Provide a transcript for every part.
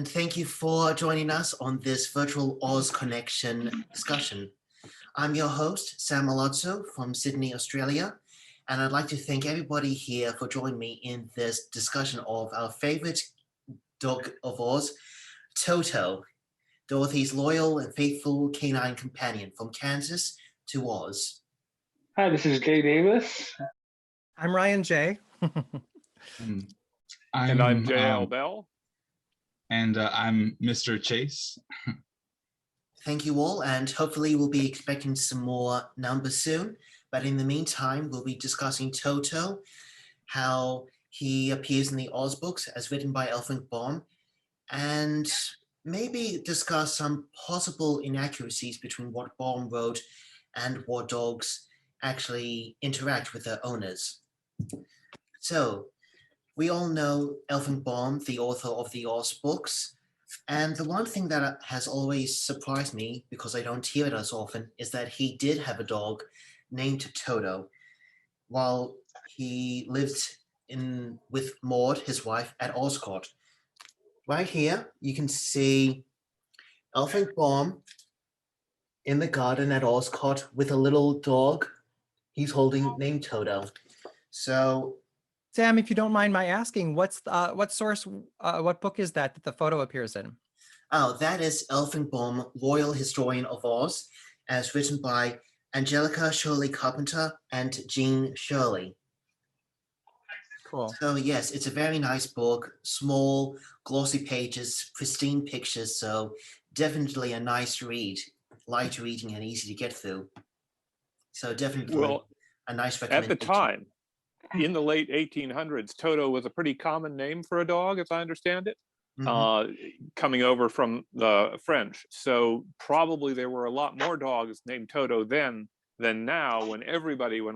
and thank you for joining us on this Virtual Oz Connection discussion. I'm your host, Sam Milazzo from Sydney, Australia, and I'd like to thank everybody here for joining me in this discussion of our favorite dog of Oz, Toto, Dorothy's loyal and faithful canine companion from Kansas to Oz. Hi, this is Jay Davis. I'm Ryan J. I'm J.L. Bell. And I'm Mr. Chase. Thank you all, and hopefully we'll be expecting some more numbers soon. But in the meantime, we'll be discussing Toto, how he appears in the Oz books as written by Elfrink Baum, and maybe discuss some possible inaccuracies between what Baum wrote and what dogs actually interact with their owners. So, we all know Elfrink Baum, the author of the Oz books, and the one thing that has always surprised me, because I don't hear it as often, is that he did have a dog named Toto while he lived with Maud, his wife, at Oscott. Right here, you can see Elfrink Baum in the garden at Oscott with a little dog he's holding named Toto. So, Sam, if you don't mind my asking, what book is that the photo appears in? Oh, that is Elfrink Baum, Royal Historian of Oz, as written by Angelica Shirley Carpenter and Jean Shirley. Cool. So yes, it's a very nice book, small, glossy pages, pristine pictures, so definitely a nice read, light reading and easy to get through. So definitely a nice recommendation. At the time, in the late 1800s, Toto was a pretty common name for a dog, as I understand it, coming over from the French. So probably there were a lot more dogs named Toto then than now, when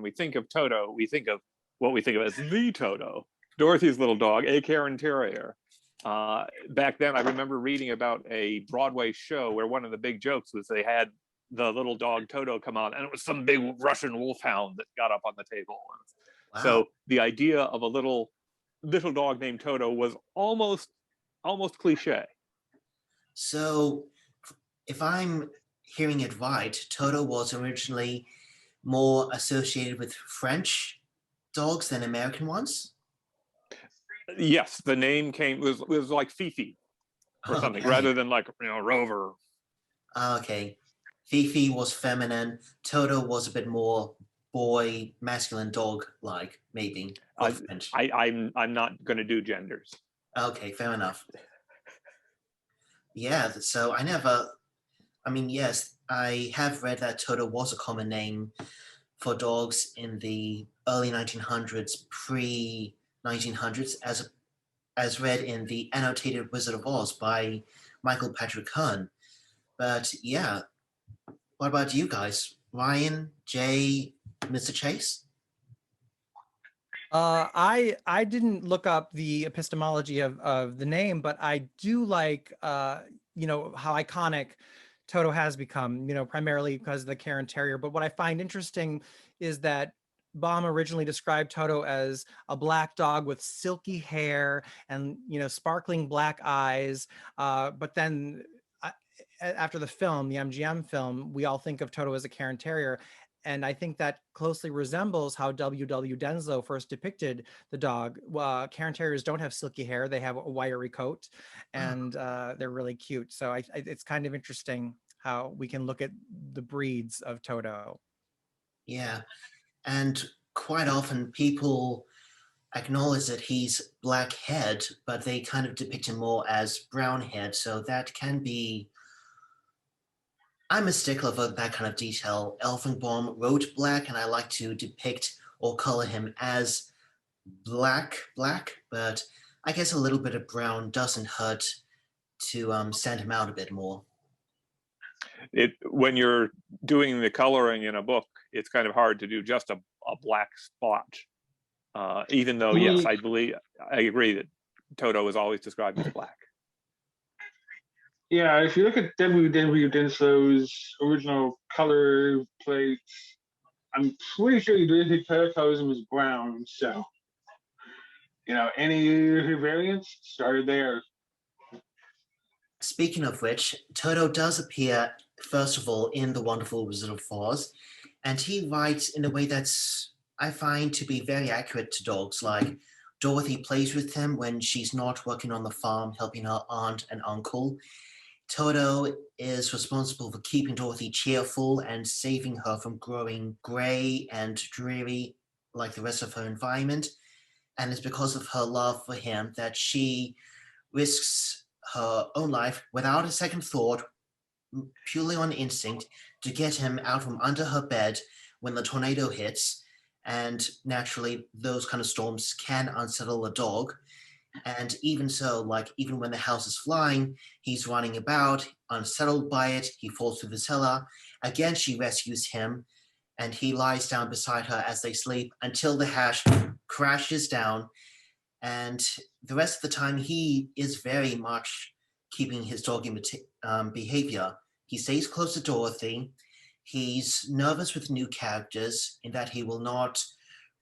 we think of Toto, we think of what we think of as the Toto, Dorothy's little dog, a Cairn Terrier. Back then, I remember reading about a Broadway show where one of the big jokes was they had the little dog Toto come on, and it was some big Russian wolfhound that got up on the table. Wow. So the idea of a little dog named Toto was almost cliche. So if I'm hearing it right, Toto was originally more associated with French dogs than American ones? Yes, the name was like Fifi or something, rather than like Rover. Okay. Fifi was feminine. Toto was a bit more boy, masculine dog like, maybe. I'm not going to do genders. Okay, fair enough. Yeah, so yes, I have read that Toto was a common name for dogs in the early 1900s, pre-1900s, as read in the Annotated Wizard of Oz by Michael Patrick Hearn. But yeah, what about you guys? Ryan, Jay, Mr. Chase? I didn't look up the epistemology of the name, but I do like how iconic Toto has become, primarily because of the Cairn Terrier. But what I find interesting is that Baum originally described Toto as a black dog with silky hair and, sparkling black eyes. But then after the film, the MGM film, we all think of Toto as a Cairn Terrier. And I think that closely resembles how W.W. Denslow first depicted the dog. Cairn Terriers don't have silky hair. They have a wiry coat, and they're really cute. So it's kind of interesting how we can look at the breeds of Toto. Yeah, and quite often people acknowledge that he's black-haired, but they kind of depict him more as brown-haired. So that can be... I'm a stickler for that kind of detail. Elfrink Baum wrote black, and I like to depict or color him as black, but I guess a little bit of brown doesn't hurt to stand him out a bit more. When you're doing the coloring in a book, it's kind of hard to do just a black spot. Even though, yes, I agree that Toto is always described as black. Yeah, if you look at W.W. Denslow's original color plates, I'm pretty sure he did his color colorism was brown. So, any variants started there. speaking of which, Toto does appear, first of all, in The Wonderful Wizard of Oz, and he writes in a way that's, I find, to be very accurate to dogs. Like, Dorothy plays with him when she's not working on the farm, helping her aunt and uncle. Toto is responsible for keeping Dorothy cheerful and saving her from growing grey and dreary like the rest of her environment. And it's because of her love for him that she risks her own life without a second thought, purely on instinct, to get him out from under her bed when the tornado hits. And naturally, those kind of storms can unsettle a dog. And even so, like, even when the house is flying, he's running about, unsettled by it. He falls through the cellar. Again, she rescues him, and he lies down beside her as they sleep until the house crashes down. And the rest of the time, he is very much keeping his dog behavior. He stays close to Dorothy. He's nervous with new characters in that he will not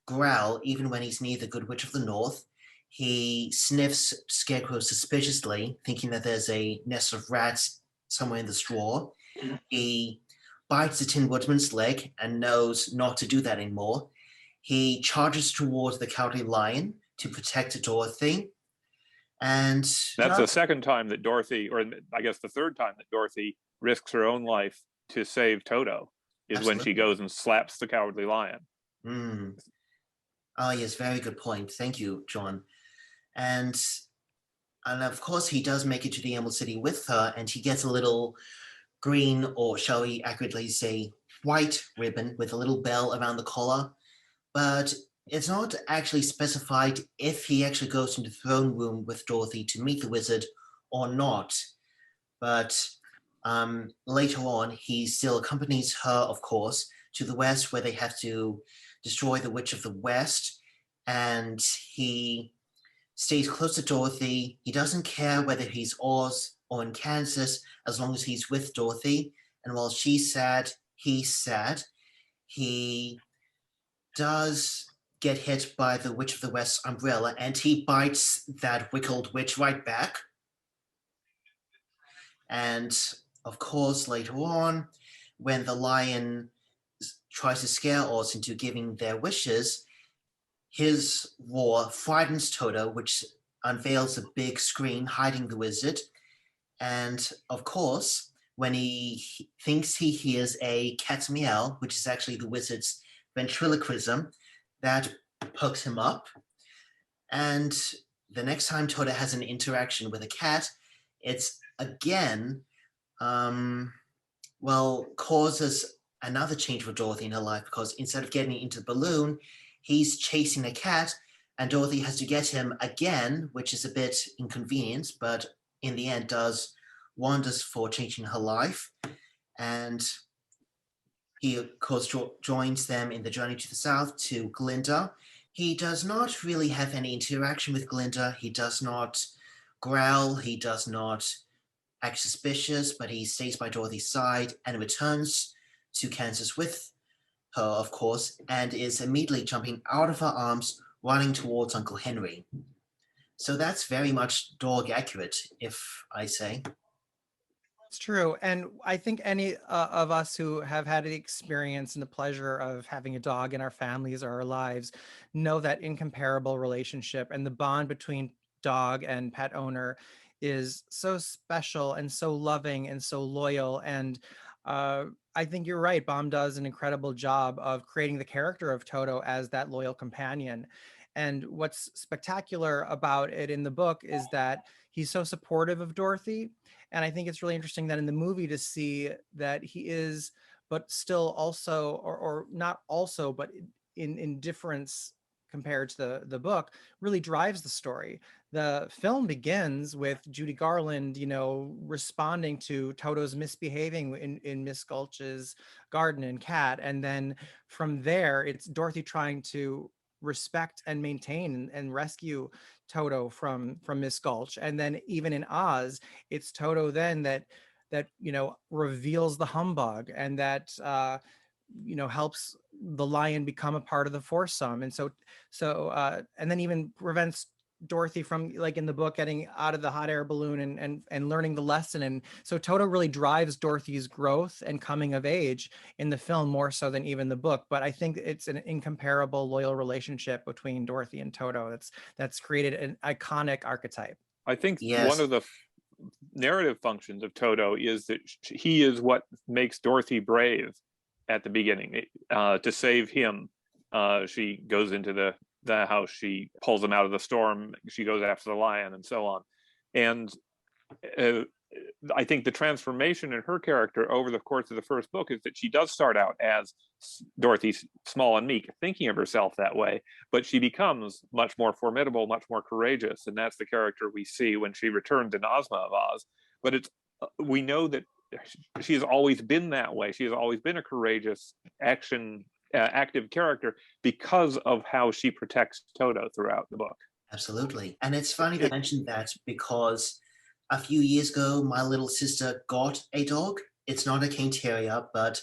growl even when he's near the Good Witch of the North. He sniffs Scarecrow suspiciously, thinking that there's a nest of rats somewhere in the straw. He bites the Tin Woodman's leg and knows not to do that anymore. He charges towards the Cowardly Lion to protect Dorothy. And that's the second time that Dorothy, or I guess the third time that Dorothy risks her own life to save Toto, is when she goes and slaps the Cowardly Lion. Oh, yes, very good point. Thank you, John. And of course, he does make it to the Emerald City with her, and he gets a little green, or shall we accurately say white ribbon with a little bell around the collar. But it's not actually specified if he actually goes into the throne room with Dorothy to meet the wizard or not. But later on, he still accompanies her, of course, to the west, where they have to destroy the Witch of the West. And he stays close to Dorothy. He doesn't care whether he's Oz or in Kansas, as long as he's with Dorothy. And while she's sad, he's sad. He does get hit by the Witch of the West's umbrella, and he bites that wickled witch right back. And of course, later on, when the lion tries to scare Oz into giving their wishes, his roar frightens Toto, which unveils a big screen hiding the wizard. And of course, when he thinks he hears a cat's meow, which is actually the wizard's ventriloquism, that perks him up. And the next time Toto has an interaction with a cat, it's again, causes another change for Dorothy in her life, because instead of getting into the balloon, he's chasing a cat, and Dorothy has to get him again, which is a bit inconvenient, but in the end does wonders for changing her life. And he, of course, joins them in the journey to the south to Glinda. He does not really have any interaction with Glinda. He does not growl. He does not act suspicious, but he stays by Dorothy's side and returns to Kansas with her, of course, and is immediately jumping out of her arms, running towards Uncle Henry. So that's very much dog accurate, if I say. It's true. And I think any of us who have had the experience and the pleasure of having a dog in our families or our lives know that incomparable relationship, and the bond between dog and pet owner is so special and so loving and so loyal. And I think you're right. Baum does an incredible job of creating the character of Toto as that loyal companion. And what's spectacular about it in the book is that he's so supportive of Dorothy. And I think it's really interesting that in the movie to see that he is, but still also, or not also, but in difference compared to the book, really drives the story. The film begins with Judy Garland, responding to Toto's misbehaving in Miss Gulch's garden and cat. And then from there, it's Dorothy trying to respect and maintain and rescue Toto from Miss Gulch. And then even in Oz, it's Toto then that reveals the humbug, and that helps the lion become a part of the foursome. And so and then even prevents Dorothy from, like in the book, getting out of the hot air balloon and learning the lesson. And so Toto really drives Dorothy's growth and coming of age in the film more so than even the book. But I think it's an incomparable, loyal relationship between Dorothy and Toto that's created an iconic archetype. I think Yes. one of the narrative functions of Toto is that he is what makes Dorothy brave at the beginning. To save him, she goes into the house, she pulls him out of the storm, she goes after the lion, and so on. And I think the transformation in her character over the course of the first book is that she does start out as Dorothy, small and meek, thinking of herself that way, but she becomes much more formidable, much more courageous, and that's the character we see when she returns in Ozma of Oz. But it's we know that she has always been that way. She has always been a courageous, active character because of how she protects Toto throughout the book. Absolutely. And it's funny to mention that because a few years ago, my little sister got a dog. It's not a cane terrier, but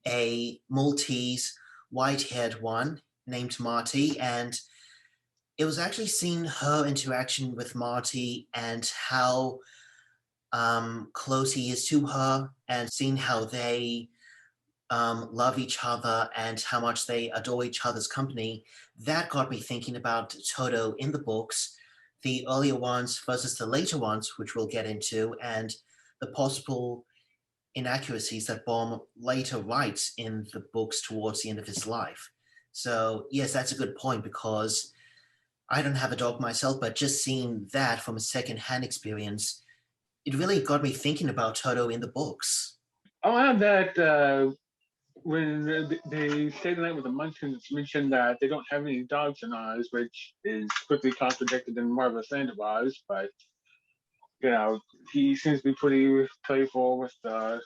a Maltese white-haired one named Marty. And it was actually seeing her interaction with Marty and how close he is to her, and seeing how they love each other and how much they adore each other's company. That got me thinking about Toto in the books, the earlier ones versus the later ones, which we'll get into, and the possible inaccuracies that Baum later writes in the books towards the end of his life. So yes, that's a good point, because I don't have a dog myself, but just seeing that from a second-hand experience, it really got me thinking about Toto in the books. I'll add that when they stay the night with the Munchkins, it's mentioned that they don't have any dogs in Oz, which is quickly contradicted in Marvelous Land of Oz. But he seems to be pretty playful with the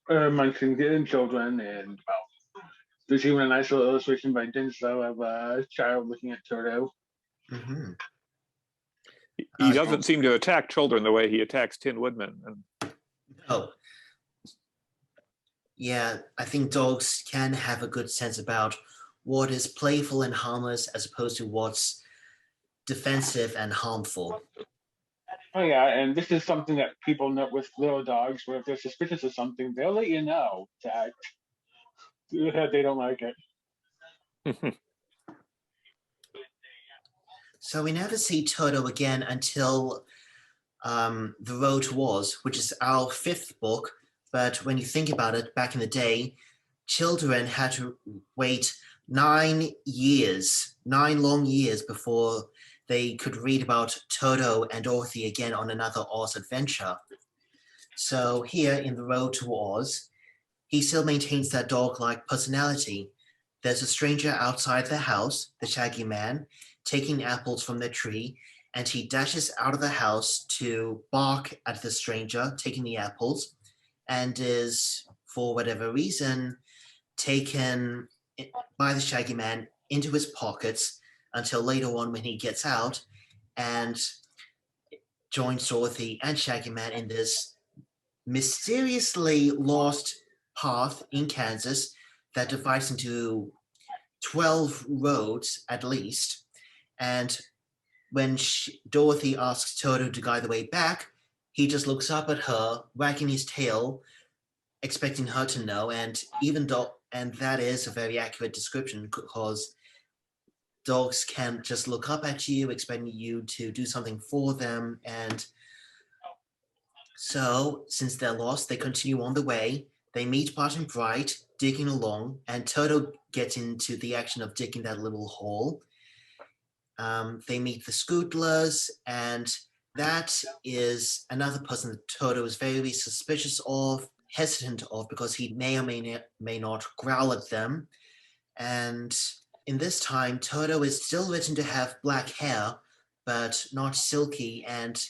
Munchkin and children, and there's even a nice little illustration by Dinslow of a child looking at Toto. Mm-hmm. He doesn't seem to attack children the way he attacks Tin Woodman. Oh. Yeah, I think dogs can have a good sense about what is playful and harmless as opposed to what's defensive and harmful. Oh yeah, and this is something that people know with little dogs, where if they're suspicious of something, they'll let you know that they don't like it. So we never see Toto again until The Road to Oz, which is our 5th book. But when you think about it, back in the day, children had to wait 9 long years before they could read about Toto and Dorothy again on another Oz adventure. So here in The Road to Oz, he still maintains that dog-like personality. There's a stranger outside the house, the Shaggy Man, taking apples from the tree, and he dashes out of the house to bark at the stranger taking the apples, and is, for whatever reason, taken by the Shaggy Man into his pockets until later on when he gets out and joins Dorothy and Shaggy Man in this mysteriously lost path in Kansas that divides into 12 roads at least. And when Dorothy asks Toto to guide the way back, he just looks up at her, wagging his tail, expecting her to know. And that is a very accurate description, because dogs can just look up at you, expecting you to do something for them. And so, since they're lost, they continue on the way. They meet Bart and Bright digging along, and Toto gets into the action of digging that little hole. They meet the Scootlers, and that is another person that Toto is very suspicious of, hesitant of, because he may or may not growl at them. And in this time, Toto is still written to have black hair, but not silky, and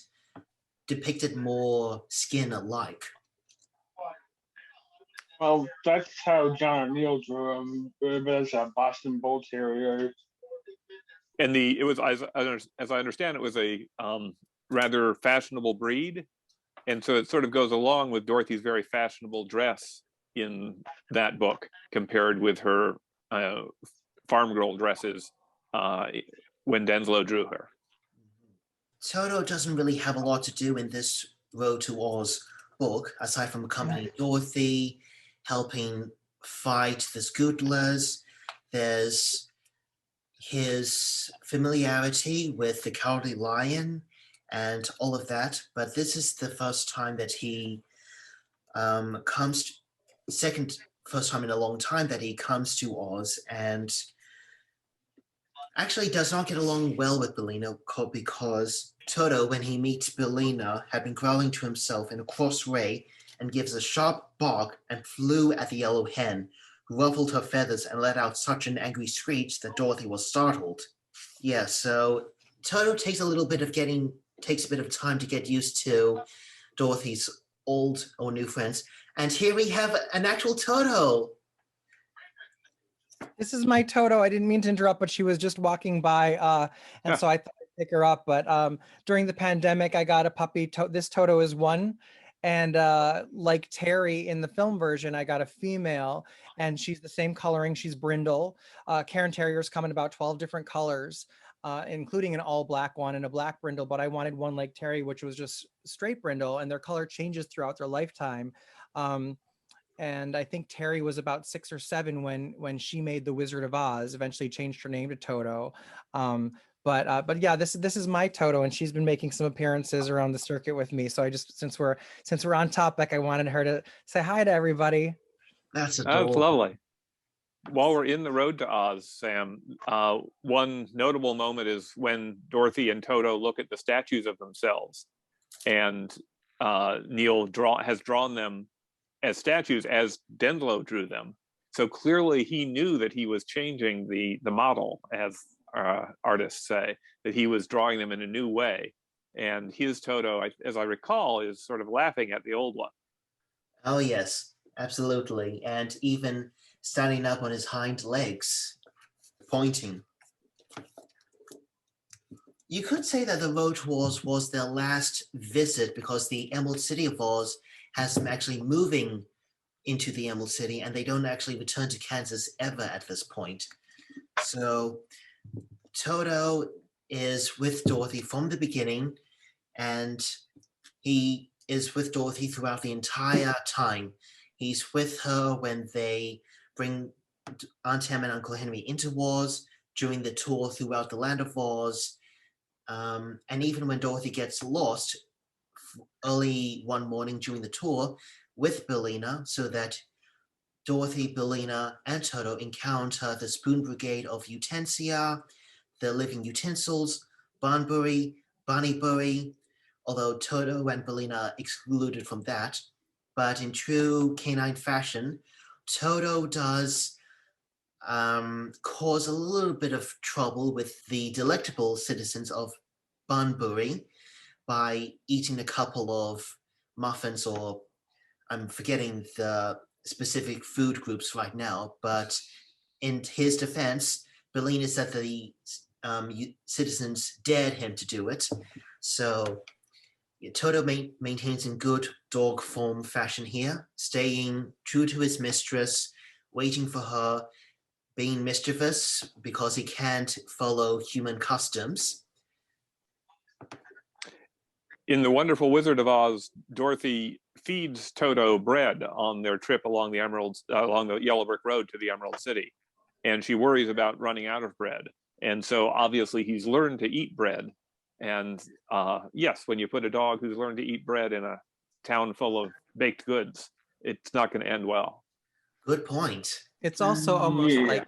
depicted more skin-alike. Well, that's how John O'Neill drew him, as a Boston Bull Terrier. And it was, as I understand, it was a rather fashionable breed, and so it sort of goes along with Dorothy's very fashionable dress in that book, compared with her farm girl dresses when Denslow drew her. Toto doesn't really have a lot to do in this Road to Oz book, aside from accompanying Dorothy, helping fight the Scootlers. There's his familiarity with the Cowardly Lion and all of that. But this is the first time that he second first time in a long time that he comes to Oz and actually does not get along well with Bellina because Toto, when he meets Bellina, had been growling to himself in a cross way and gives a sharp bark and flew at the yellow hen, who ruffled her feathers and let out such an angry screech that Dorothy was startled. Yeah, so Toto takes a bit of time to get used to Dorothy's old or new friends. And here we have an actual Toto. This is my Toto. I didn't mean to interrupt, but she was just walking by, and so I thought I'd pick her up. But during the pandemic, I got a puppy. This Toto is one, and like Terry in the film version, I got a female, and she's the same coloring. She's brindle. Cairn Terriers come in about 12 different colors, including an all black one and a black brindle. But I wanted one like Terry, which was just straight brindle, and their color changes throughout their lifetime. And I think Terry was about 6 or 7 when she made the Wizard of Oz. Eventually changed her name to Toto. But yeah, this is my Toto, and she's been making some appearances around the circuit with me. So I just since we're on topic, I wanted her to say hi to everybody. That's adorable. That's lovely. While we're in the Road to Oz, Sam, one notable moment is when Dorothy and Toto look at the statues of themselves, and Neil has drawn them as statues as Dendlo drew them. So clearly he knew that he was changing the model, as artists say, that he was drawing them in a new way. And his Toto, as I recall, is sort of laughing at the old one. Oh yes, absolutely. And even standing up on his hind legs, pointing. You could say that the Road to Oz was their last visit because the Emerald City of Oz has them actually moving into the Emerald City, and they don't actually return to Kansas ever at this point. So Toto is with Dorothy from the beginning, and he is with Dorothy throughout the entire time. He's with her when they bring Aunt Em and Uncle Henry into Oz, during the tour throughout the land of Oz, and even when Dorothy gets lost early one morning during the tour with Bellina, so that Dorothy, Bellina, and Toto encounter the Spoon Brigade of Utensia, the Living Utensils, Bunbury, Bunnybury, although Toto and Bellina excluded from that. But in true canine fashion, Toto does cause a little bit of trouble with the delectable citizens of Bunbury by eating a couple of muffins, or I'm forgetting the specific food groups right now, but in his defense, Bellina said the citizens dared him to do it. So Toto maintains in good dog form fashion here, staying true to his mistress, waiting for her, being mischievous because he can't follow human customs. In The Wonderful Wizard of Oz, Dorothy feeds Toto bread on their trip along the Yellow Brick Road to the Emerald City, and she worries about running out of bread. And so obviously he's learned to eat bread. And yes, when you put a dog who's learned to eat bread in a town full of baked goods, it's not going to end well. Good point. It's also almost like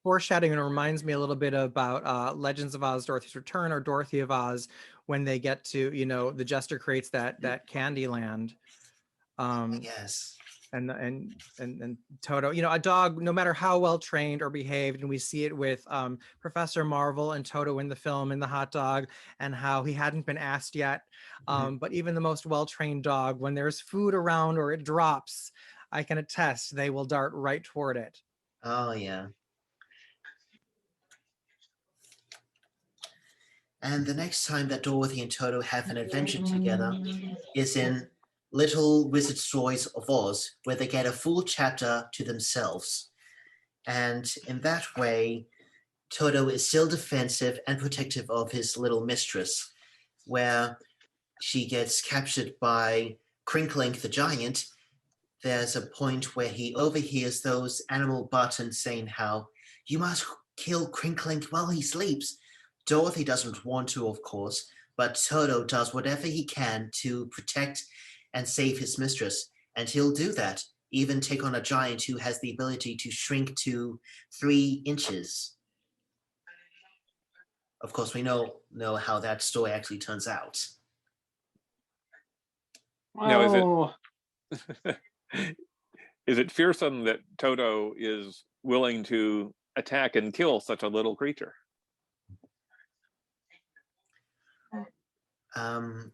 foreshadowing, and reminds me a little bit about Legends of Oz, Dorothy's Return, or Dorothy of Oz, when they get to, the jester creates that candy land. Yes. And Toto, a dog, no matter how well trained or behaved, and we see it with Professor Marvel and Toto in the film, in the hot dog, and how he hadn't been asked yet. But even the most well-trained dog, when there's food around or it drops, I can attest they will dart right toward it. Oh, yeah. And the next time that Dorothy and Toto have an adventure together is in Little Wizard Stories of Oz, where they get a full chapter to themselves. And in that way, Toto is still defensive and protective of his little mistress. where she gets captured by Crinkling the giant, there's a point where he overhears those animal buttons saying how you must kill Crinkling while he sleeps. Dorothy doesn't want to, of course, but Toto does whatever he can to protect and save his mistress, and he'll do that, even take on a giant who has the ability to shrink to 3 inches. Of course, we know how that story actually turns out. Now, is it fearsome that Toto is willing to attack and kill such a little creature?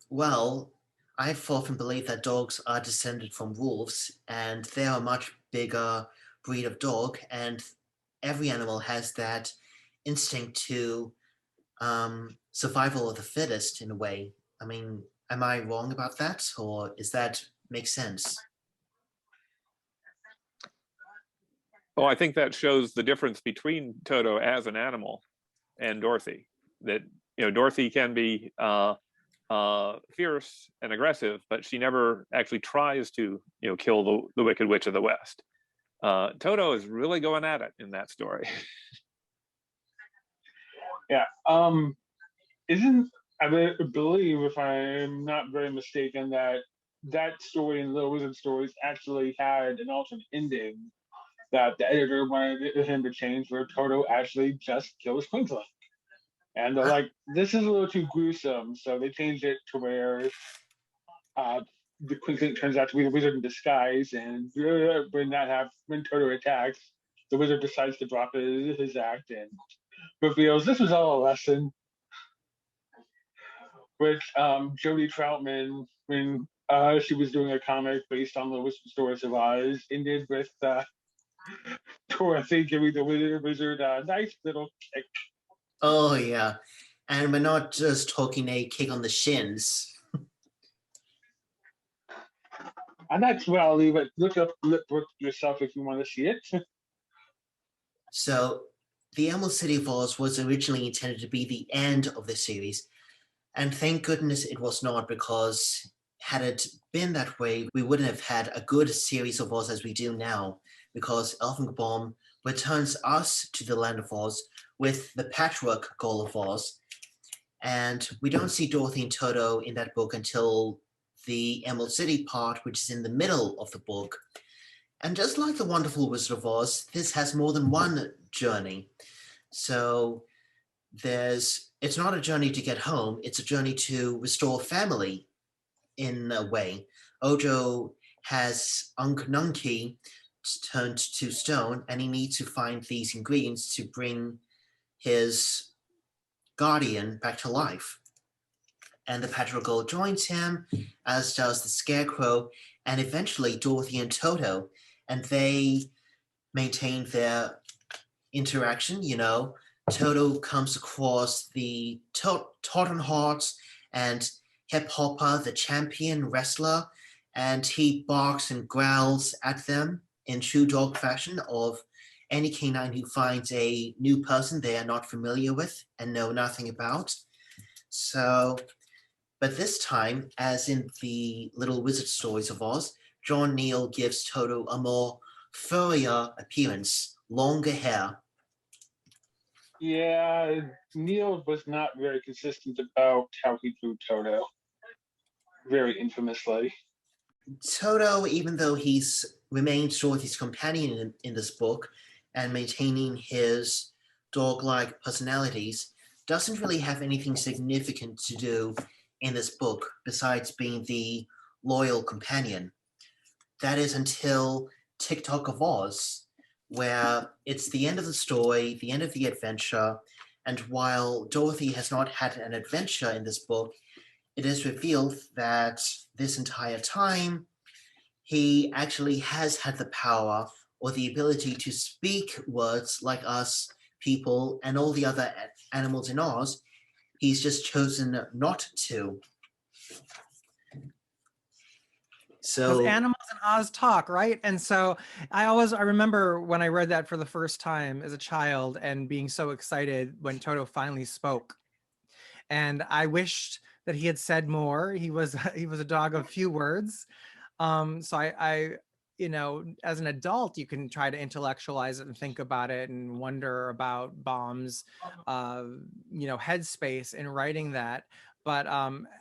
Well, I've often believed that dogs are descended from wolves, and they're a much bigger breed of dog, and every animal has that instinct to survival of the fittest in a way. I mean, am I wrong about that, or is that make sense? Oh, I think that shows the difference between Toto as an animal and Dorothy. That, you know, Dorothy can be fierce and aggressive, but she never actually tries to, you know, kill the Wicked Witch of the West. Toto is really going at it in that story. Yeah. I believe, if I'm not very mistaken, that story in Little Wizard Stories actually had an alternate ending that the editor wanted him to change, where Toto actually just kills Crinkling. And they're like, this is a little too gruesome, so they changed it to where the Crinkling turns out to be the wizard in disguise, and when Toto attacks, the wizard decides to drop his act and reveals this was all a lesson. Which Jodie Troutman, when she was doing a comic based on the Stories of Oz, ended with Dorothy giving the wizard a nice little kick. Oh, yeah. And we're not just talking a kick on the shins. And that's where I'll leave it. Look yourself if you want to see it. So, the Emerald City of Oz was originally intended to be the end of the series, and thank goodness it was not, because had it been that way, we wouldn't have had a good series of Oz as we do now, because Elfenbaum returns us to the land of Oz with the patchwork goal of Oz, and we don't see Dorothy and Toto in that book until the Emerald City part, which is in the middle of the book. And just like The Wonderful Wizard of Oz, this has more than one journey. So it's not a journey to get home, it's a journey to restore family in a way. Ojo has Unc Nunky turned to stone, and he needs to find these ingredients to bring his guardian back to life. And the Patrol joins him, as does the Scarecrow, and eventually Dorothy and Toto, and they maintain their interaction. You know, Toto comes across the Tottenhearts and Hip Hopper, the champion wrestler, and he barks and growls at them in true dog fashion of any canine who finds a new person they are not familiar with and know nothing about. So, but this time, as in the Little Wizard Stories of Oz, John Neal gives Toto a more furrier appearance, longer hair. Yeah, Neil was not very consistent about how he drew Toto. Very infamously. Toto, even though he's remained Dorothy's companion in this book and maintaining his dog-like personalities, doesn't really have anything significant to do in this book besides being the loyal companion. That is until Tik-Tok of Oz, where it's the end of the story, the end of the adventure, and while Dorothy has not had an adventure in this book, it is revealed that this entire time, he actually has had the power or the ability to speak words like us people and all the other animals in Oz. He's just chosen not to. Because So animals in Oz talk, right? And so I remember when I read that for the first time as a child and being so excited when Toto finally spoke. And I wished that he had said more. He was he was a dog of few words. So I you know, as an adult, you can try to intellectualize it and think about it and wonder about Baum's, you know, headspace in writing that. But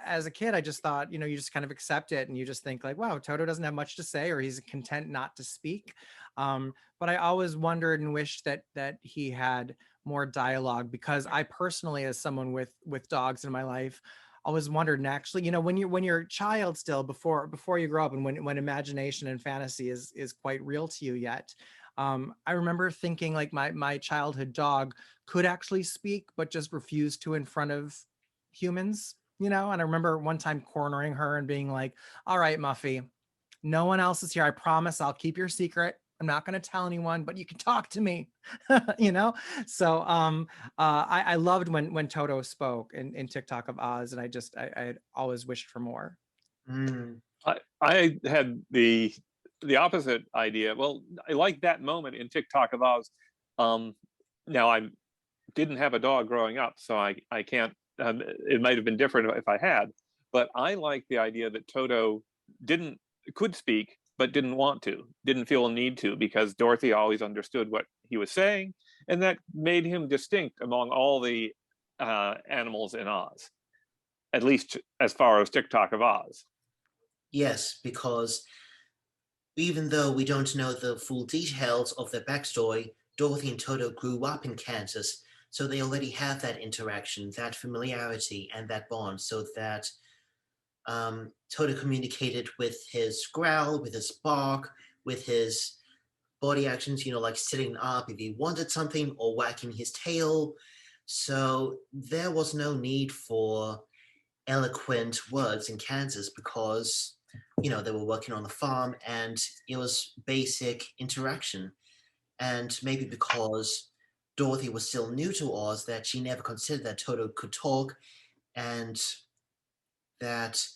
as a kid, I just thought, you know, you just kind of accept it and you just think like, wow, Toto doesn't have much to say, or he's content not to speak. But I always wondered and wished that he had more dialogue, because I personally, as someone with dogs in my life, always wondered. And actually, you know, when you're a child still, before you grow up, and when imagination and fantasy is quite real to you yet, I remember thinking like my childhood dog could actually speak, but just refused to in front of humans, you know. And I remember one time cornering her and being like, all right, Muffy, no one else is here, I promise I'll keep your secret, I'm not going to tell anyone, but you can talk to me. You know. So I loved when Toto spoke in Tik-Tok of Oz, and I had always wished for more. Mm. I had the opposite idea. Well, I like that moment in Tik-Tok of Oz. Now I didn't have a dog growing up, so I can't. It might have been different if I had, but I like the idea that Toto could speak, but didn't want to, didn't feel a need to, because Dorothy always understood what he was saying, and that made him distinct among all the animals in Oz, at least as far as Tik-Tok of Oz. Yes, because even though we don't know the full details of their backstory, Dorothy and Toto grew up in Kansas, so they already have that interaction, that familiarity, and that bond, so that Toto communicated with his growl, with his bark, with his body actions, you know, like sitting up if he wanted something, or wagging his tail. So there was no need for eloquent words in Kansas, because, you know, they were working on the farm and it was basic interaction. And maybe because Dorothy was still new to Oz, that she never considered that Toto could talk, and that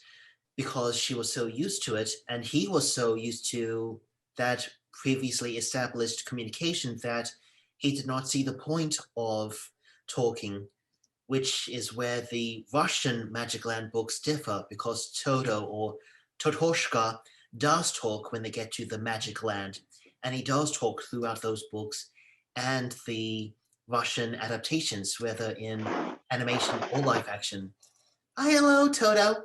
because she was so used to it and he was so used to that previously established communication, that he did not see the point of talking, which is where the Russian Magic Land books differ, because Toto, or Totoshka, does talk when they get to the Magic Land, and he does talk throughout those books and the Russian adaptations, whether in animation or live action. Hello, Toto.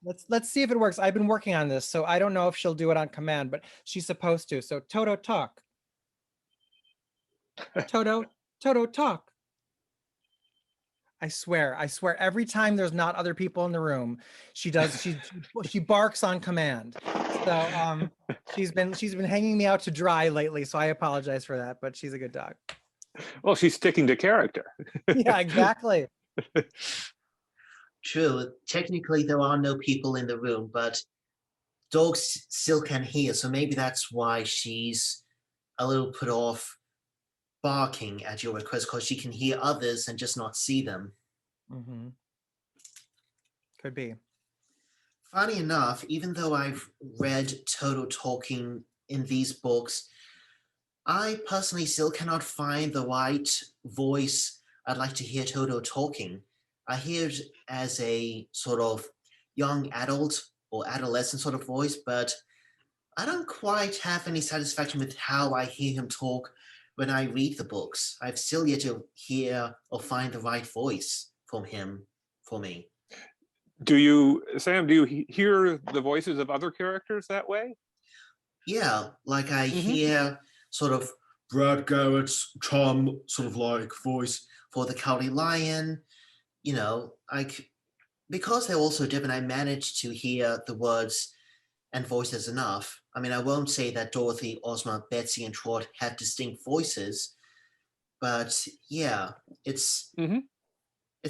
Let's see if it works. I've been working on this, so I don't know if she'll do it on command, but she's supposed to. So Toto talk. Toto talk. I swear every time there's not other people in the room, she barks on command. So she's been hanging me out to dry lately, so I apologize for that, but she's a good dog. Well, she's sticking to character. Yeah, exactly. True, technically there are no people in the room, but dogs still can hear, so maybe that's why she's a little put off barking at your request, because she can hear others and just not see them. Mm-hmm. Could be. Funny enough, even though I've read Toto talking in these books, I personally still cannot find the right voice I'd like to hear Toto talking. I hear it as a sort of young adult or adolescent sort of voice, but I don't quite have any satisfaction with how I hear him talk when I read the books. I've still yet to hear or find the right voice from him for me. Sam, do you hear the voices of other characters that way? Yeah, like I hear sort of Brad Garrett's charm sort of like voice for the Cowardly Lion, you know, like, because they're all so different, I managed to hear the words and voices enough. I mean, I won't say that Dorothy, Ozma, Betsy, and Trot have distinct voices, but yeah, it's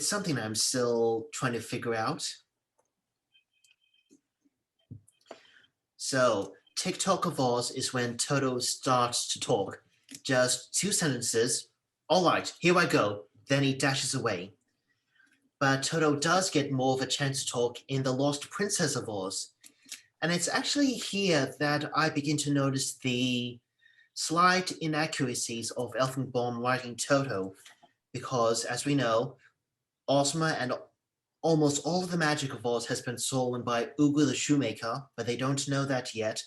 something I'm still trying to figure out. So, Tik-Tok of Oz is when Toto starts to talk. Just 2 sentences. All right, here I go. Then he dashes away. But Toto does get more of a chance to talk in The Lost Princess of Oz. And it's actually here that I begin to notice the slight inaccuracies of Elfenbaum writing Toto, because, as we know, Ozma and almost all of the magic of Oz has been stolen by Ugu the shoemaker, but they don't know that yet.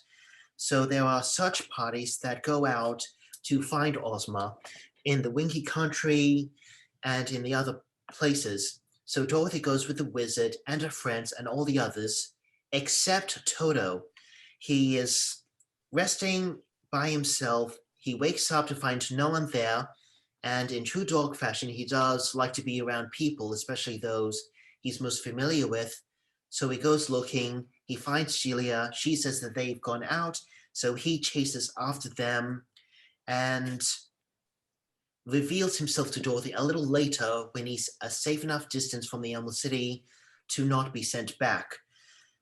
So there are search parties that go out to find Ozma in the Winky Country and in the other places. So Dorothy goes with the wizard and her friends and all the others, except Toto. He is resting by himself. He wakes up to find no one there. And in true dog fashion, he does like to be around people, especially those he's most familiar with. So he goes looking, he finds Celia. She says that they've gone out. So he chases after them and reveals himself to Dorothy a little later when he's a safe enough distance from the Emerald City to not be sent back.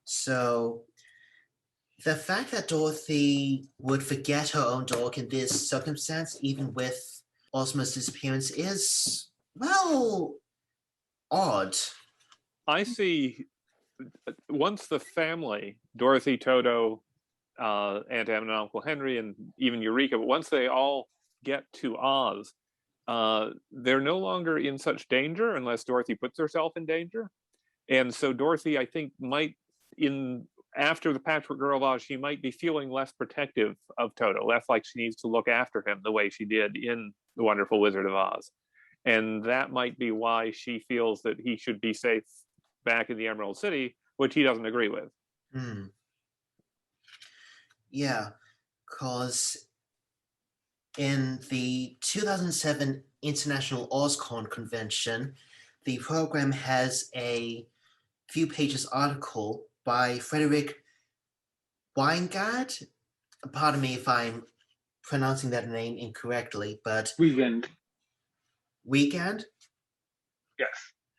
So the fact that Dorothy would forget her own dog in this circumstance, even with Ozma's disappearance, is, well, odd. I see once the family, Dorothy, Toto, Aunt Em and Uncle Henry, and even Eureka, but once they all get to Oz, they're no longer in such danger unless Dorothy puts herself in danger. And so Dorothy, I think, might, after the Patchwork Girl of Oz, she might be feeling less protective of Toto, less like she needs to look after him the way she did in The Wonderful Wizard of Oz. And that might be why she feels that he should be safe back in the Emerald City, which he doesn't agree with. Yeah, because in the 2007 International OzCon convention, the program has a few pages article by Frederick Weingart. Pardon me if I'm pronouncing that name incorrectly, but Weekend. Weekend? Yes.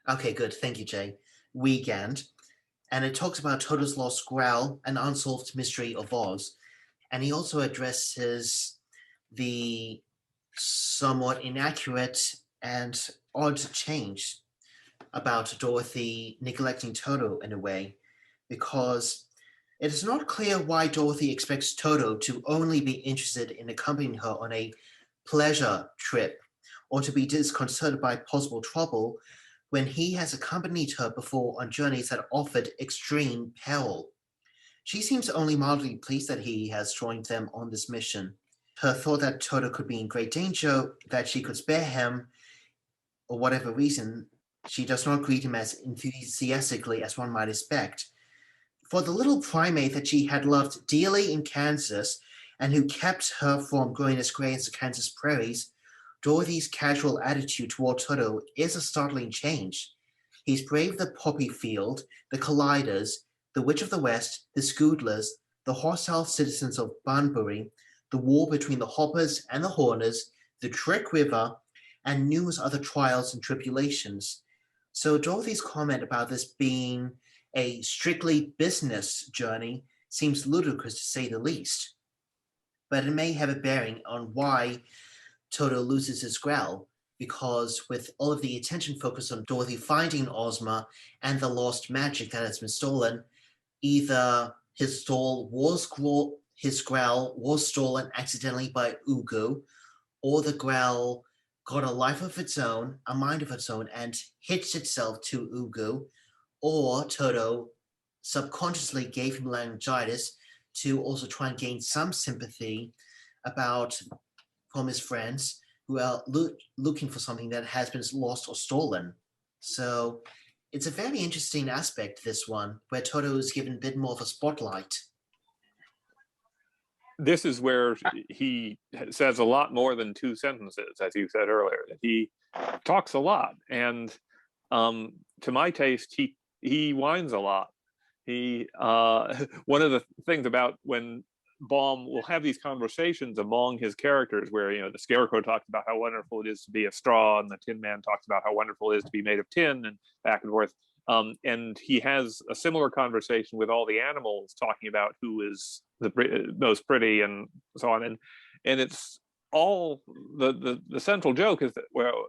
Okay, good. Thank you, Jay. Weekend. And it talks about Toto's lost growl, an unsolved mystery of Oz. And he also addresses the somewhat inaccurate and odd change about Dorothy neglecting Toto in a way, because it is not clear why Dorothy expects Toto to only be interested in accompanying her on a pleasure trip or to be disconcerted by possible trouble when he has accompanied her before on journeys that offered extreme peril. She seems only mildly pleased that he has joined them on this mission. Her thought that Toto could be in great danger, that she could spare him, or whatever reason, she does not greet him as enthusiastically as one might expect. For the little primate that she had loved dearly in Kansas and who kept her from growing as gray as the Kansas prairies, Dorothy's casual attitude toward Toto is a startling change. He's braved the poppy field, the colliders, the Witch of the West, the Scoodlers, the hostile citizens of Banbury, the war between the Hoppers and the Horners, the Trick River, and numerous other trials and tribulations. So Dorothy's comment about this being a strictly business journey seems ludicrous to say the least. But it may have a bearing on why Toto loses his growl, because with all of the attention focused on Dorothy finding Ozma and the lost magic that has been stolen, either his growl was stolen accidentally by Ugu, or the growl got a life of its own, a mind of its own, and hitched itself to Ugu, or Toto subconsciously gave him laryngitis to also try and gain some sympathy from his friends who are looking for something that has been lost or stolen. So it's a very interesting aspect, this one, where Toto is given a bit more of a spotlight. This is where he says a lot more than two sentences, as you said earlier. He talks a lot, and to my taste, he whines a lot. One of the things about when Baum will have these conversations among his characters where, the Scarecrow talks about how wonderful it is to be a straw, and the Tin Man talks about how wonderful it is to be made of tin, and back and forth. And he has a similar conversation with all the animals, talking about who is the most pretty and so on. And it's all the central joke is that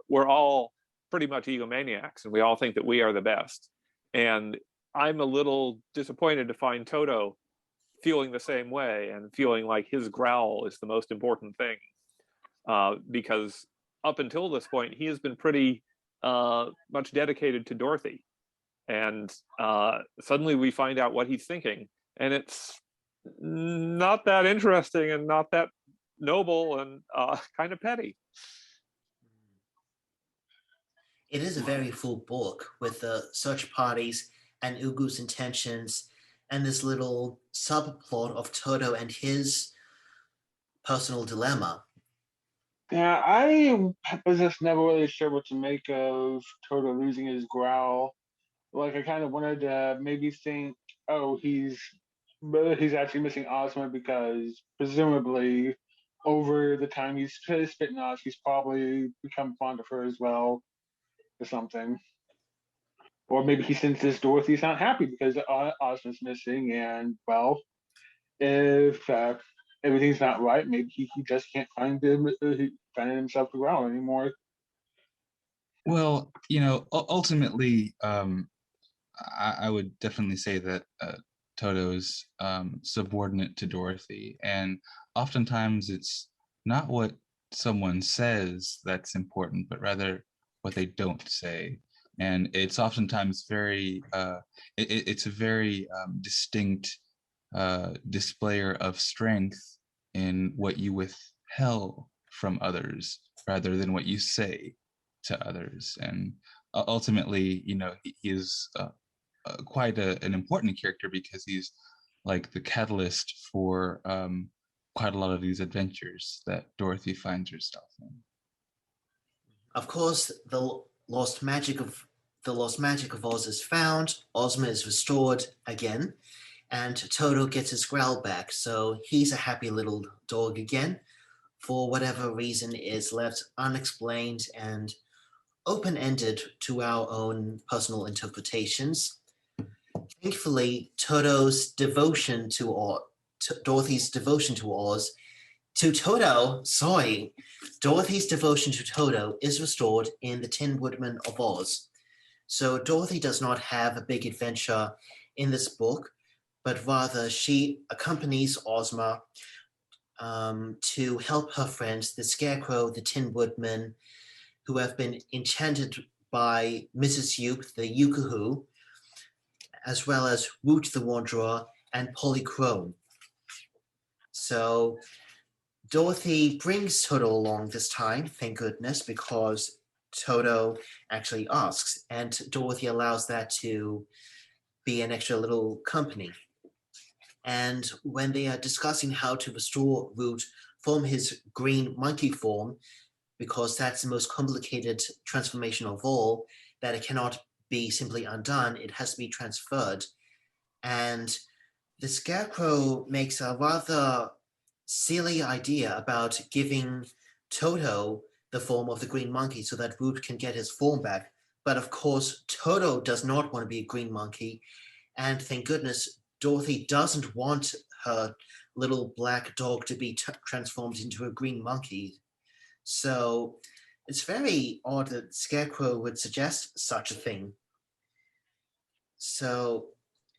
we're all pretty much egomaniacs, and we all think that we are the best. And I'm a little disappointed to find Toto feeling the same way and feeling like his growl is the most important thing, because up until this point he has been pretty much dedicated to Dorothy, and suddenly we find out what he's thinking, and it's not that interesting and not that noble and kind of petty. It is a very full book with the search parties and Ugu's intentions and this little subplot of Toto and his personal dilemma. Yeah, I was just never really sure what to make of Toto losing his growl. Like, I kind of wanted to maybe think, oh, he's actually missing Ozma because presumably over the time he's spitting Oz, he's probably become fond of her as well, or something. Or maybe he senses Dorothy's not happy because Ozma's missing, and well, if everything's not right, maybe he just can't find himself to growl anymore. Well, you know, ultimately, I would definitely say that Toto's subordinate to Dorothy, and oftentimes it's not what someone says that's important, but rather what they don't say. And it's oftentimes very, it's a very distinct displayer of strength in what you withheld from others rather than what you say to others. And ultimately, you know, he is quite an important character because he's like the catalyst for quite a lot of these adventures that Dorothy finds herself in. Of course, the lost magic of Oz is found. Ozma is restored again, and Toto gets his growl back. So he's a happy little dog again. For whatever reason, is left unexplained and open-ended to our own personal interpretations. Thankfully, Dorothy's devotion to Dorothy's devotion to Toto is restored in the Tin Woodman of Oz. So Dorothy does not have a big adventure in this book, but rather she accompanies Ozma to help her friends, the Scarecrow, the Tin Woodman, who have been enchanted by Mrs. Yoop, the Yookahoo, as well as Woot the Wanderer and Polly Crone. So Dorothy brings Toto along this time, thank goodness, because Toto actually asks, and Dorothy allows that to be an extra little company. And when they are discussing how to restore Woot from his green monkey form, because that's the most complicated transformation of all, that it cannot be simply undone, it has to be transferred. And the Scarecrow makes a rather silly idea about giving Toto the form of the green monkey so that Woot can get his form back. But of course, Toto does not want to be a green monkey. And thank goodness, Dorothy doesn't want her little black dog to be transformed into a green monkey. So it's very odd that Scarecrow would suggest such a thing. So,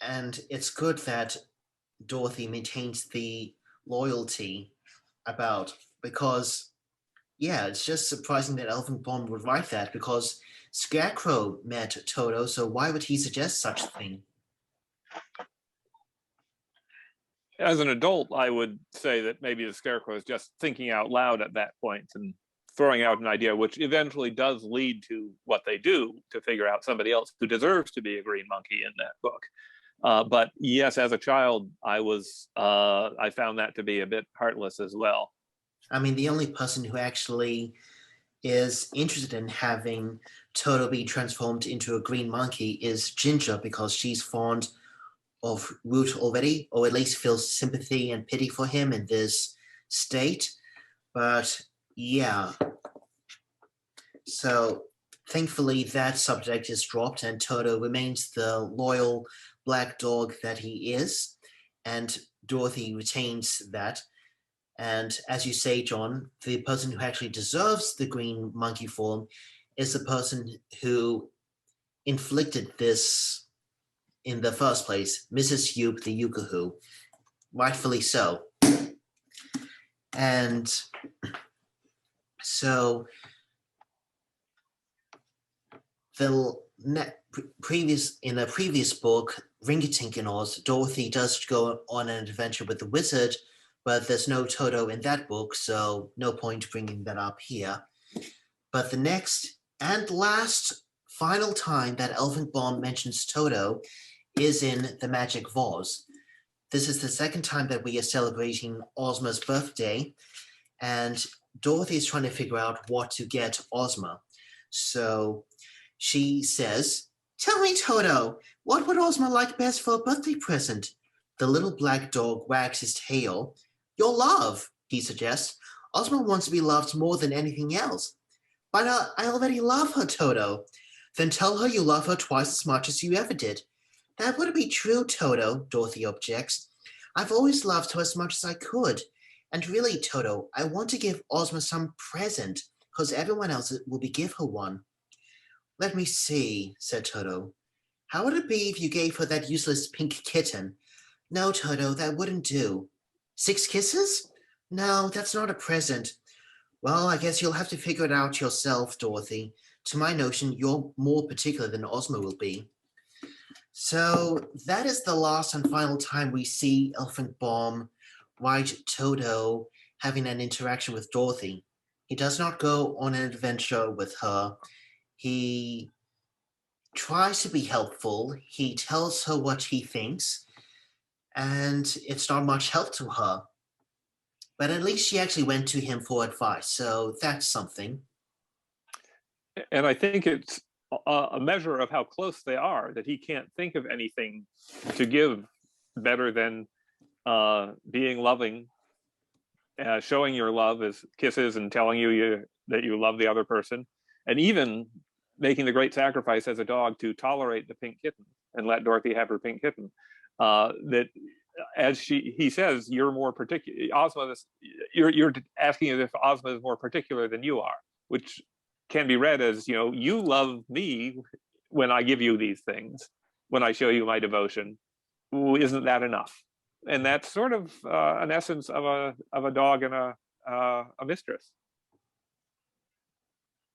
and it's good that Dorothy maintains the loyalty because, yeah, it's just surprising that Elvin Bond would write that because Scarecrow met Toto, so why would he suggest such a thing? As an adult, I would say that maybe the Scarecrow is just thinking out loud at that point and throwing out an idea, which eventually does lead to what they do to figure out somebody else who deserves to be a green monkey in that book. But yes, as a child, I found that to be a bit heartless as well. I mean, the only person who actually is interested in having Toto be transformed into a green monkey is Ginger, because she's fond of Woot already, or at least feels sympathy and pity for him in this state. But yeah, so thankfully that subject is dropped and Toto remains the loyal black dog that he is, and Dorothy retains that. And as you say, John, the person who actually deserves the green monkey form is the person who inflicted this in the first place, Mrs. Yoop the Yookahoo, rightfully so. And so the in a previous book, Ring-a-Tink in Oz, Dorothy does go on an adventure with the wizard, but there's no Toto in that book, so no point bringing that up here. But the next and last final time that Elfenbaum mentions Toto is in The Magic of Oz. This is the second time that we are celebrating Ozma's birthday, and Dorothy is trying to figure out what to get Ozma. So she says, "Tell me, Toto, what would Ozma like best for a birthday present?" The little black dog wags his tail. "Your love," he suggests. "Ozma wants to be loved more than anything else." "But I already love her, Toto." "Then tell her you love her twice as much as you ever did." "That wouldn't be true, Toto," Dorothy objects. "I've always loved her as much as I could. And really, Toto, I want to give Ozma some present, because everyone else will give her one." "Let me see," said Toto. "How would it be if you gave her that useless pink kitten?" "No, Toto, that wouldn't do." "6 kisses?" "No, that's not a present." "Well, I guess you'll have to figure it out yourself, Dorothy. To my notion, you're more particular than Ozma will be." So that is the last and final time we see Elfenbaum write Toto having an interaction with Dorothy. He does not go on an adventure with her. He tries to be helpful. He tells her what he thinks, and it's not much help to her. But at least she actually went to him for advice, so that's something. And I think it's a measure of how close they are that he can't think of anything to give better than being loving, showing your love as kisses and telling you that you love the other person, and even making the great sacrifice as a dog to tolerate the pink kitten and let Dorothy have her pink kitten. That, as he says, you're more particular. Ozma, you're asking as if Ozma is more particular than you are, which can be read as, you love me when I give you these things, when I show you my devotion. Isn't that enough? And that's sort of an essence of a dog and a mistress.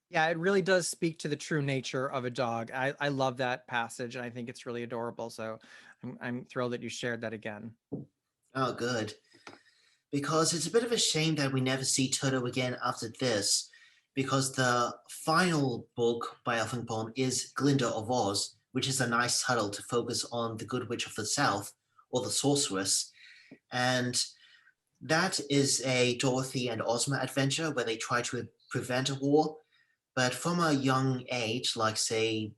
Yeah, it really does speak to the true nature of a dog. I love that passage, and I think it's really adorable. So I'm thrilled that you shared that again. Oh, good. Because it's a bit of a shame that we never see Toto again after this, because the final book by Elfenbaum is Glinda of Oz, which is a nice title to focus on the Good Witch of the South, or the Sorceress. And that is a Dorothy and Ozma adventure where they try to prevent a war. But from a young age, like say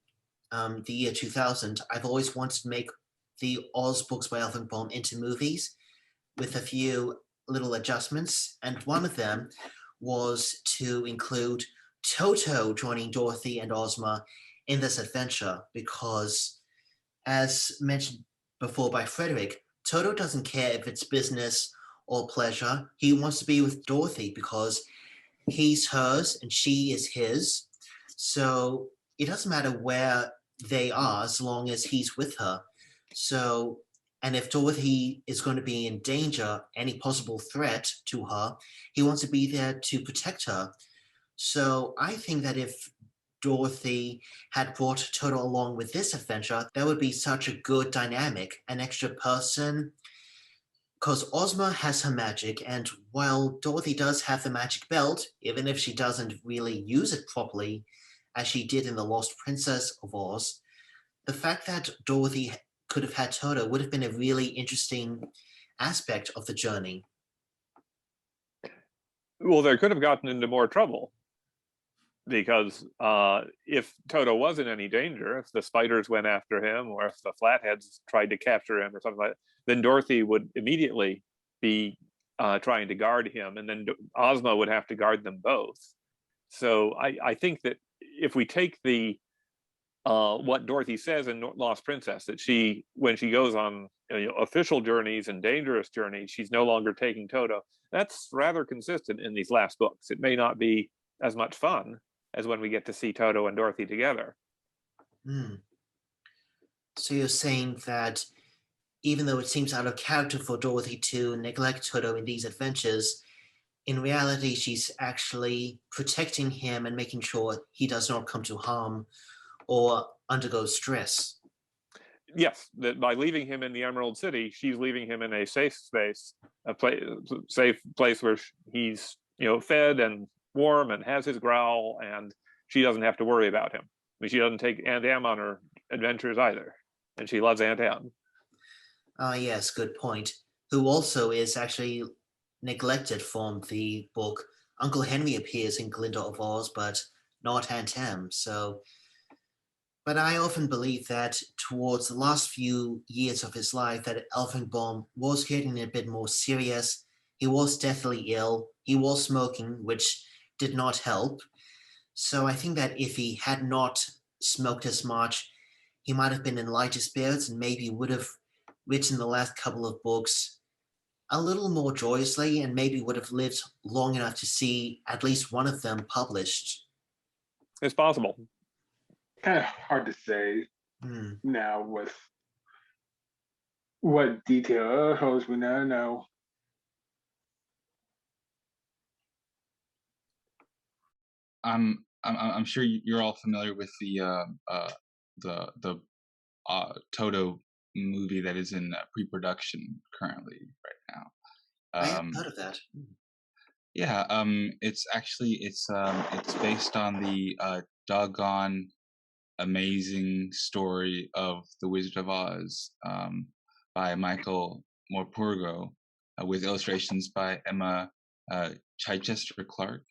the year 2000, I've always wanted to make the Oz books by Elfenbaum into movies with a few little adjustments. And one of them was to include Toto joining Dorothy and Ozma in this adventure, because, as mentioned before by Frederick, Toto doesn't care if it's business or pleasure. He wants to be with Dorothy because he's hers and she is his. So it doesn't matter where they are as long as he's with her. So, and if Dorothy is going to be in danger, any possible threat to her, he wants to be there to protect her. So I think that if Dorothy had brought Toto along with this adventure, that would be such a good dynamic, an extra person. Because Ozma has her magic, and while Dorothy does have the magic belt, even if she doesn't really use it properly, as she did in The Lost Princess of Oz, the fact that Dorothy could have had Toto would have been a really interesting aspect of the journey. Well, they could have gotten into more trouble, because if Toto was in any danger, if the spiders went after him, or if the flatheads tried to capture him or something like that, then Dorothy would immediately be trying to guard him, and then Ozma would have to guard them both. So I think that if we take the what Dorothy says in Lost Princess, that when she goes on official journeys and dangerous journeys, she's no longer taking Toto. That's rather consistent in these last books. It may not be as much fun as when we get to see Toto and Dorothy together. So you're saying that even though it seems out of character for Dorothy to neglect Toto in these adventures, in reality she's actually protecting him and making sure he does not come to harm or undergo stress. Yes, that by leaving him in the Emerald City, she's leaving him in a safe space, safe place where he's fed and warm and has his growl, and she doesn't have to worry about him. I mean, she doesn't take Aunt Em on her adventures either, and she loves Aunt Em. Yes, good point. Who also is actually neglected from the book. Uncle Henry appears in Glinda of Oz, but not Aunt Em. But I often believe that towards the last few years of his life, that Elfenbaum was getting a bit more serious. He was deathly ill. He was smoking, which did not help. So I think that if he had not smoked as much, he might have been in lighter spirits and maybe would have written the last couple of books a little more joyously and maybe would have lived long enough to see at least one of them published. It's possible. Kind of hard to say now with what details we now know. I'm sure you're all familiar with the Toto movie that is in pre-production currently right now. I haven't heard of that. Yeah, it's based on the doggone amazing story of The Wizard of Oz by Michael Morpurgo, with illustrations by Emma Chichester Clark.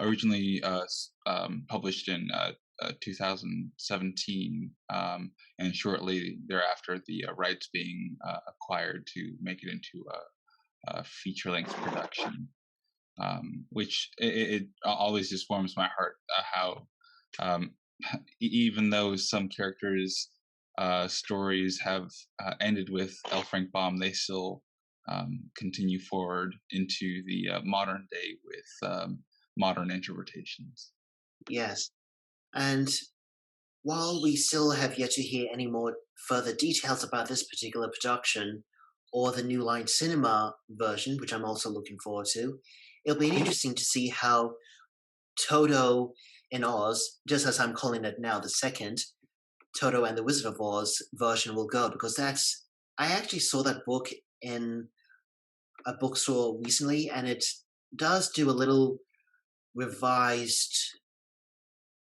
Originally published in 2017, and shortly thereafter the rights being acquired to make it into a feature-length production, which it always just warms my heart how even though some characters' stories have ended with L. Frank Baum, they still continue forward into the modern day with modern interpretations. Yes. And while we still have yet to hear any more further details about this particular production or the New Line Cinema version, which I'm also looking forward to, it'll be interesting to see how Toto in Oz, just as I'm calling it now, the second Toto and the Wizard of Oz version will go, because I actually saw that book in a bookstore recently, and it does do a little revised.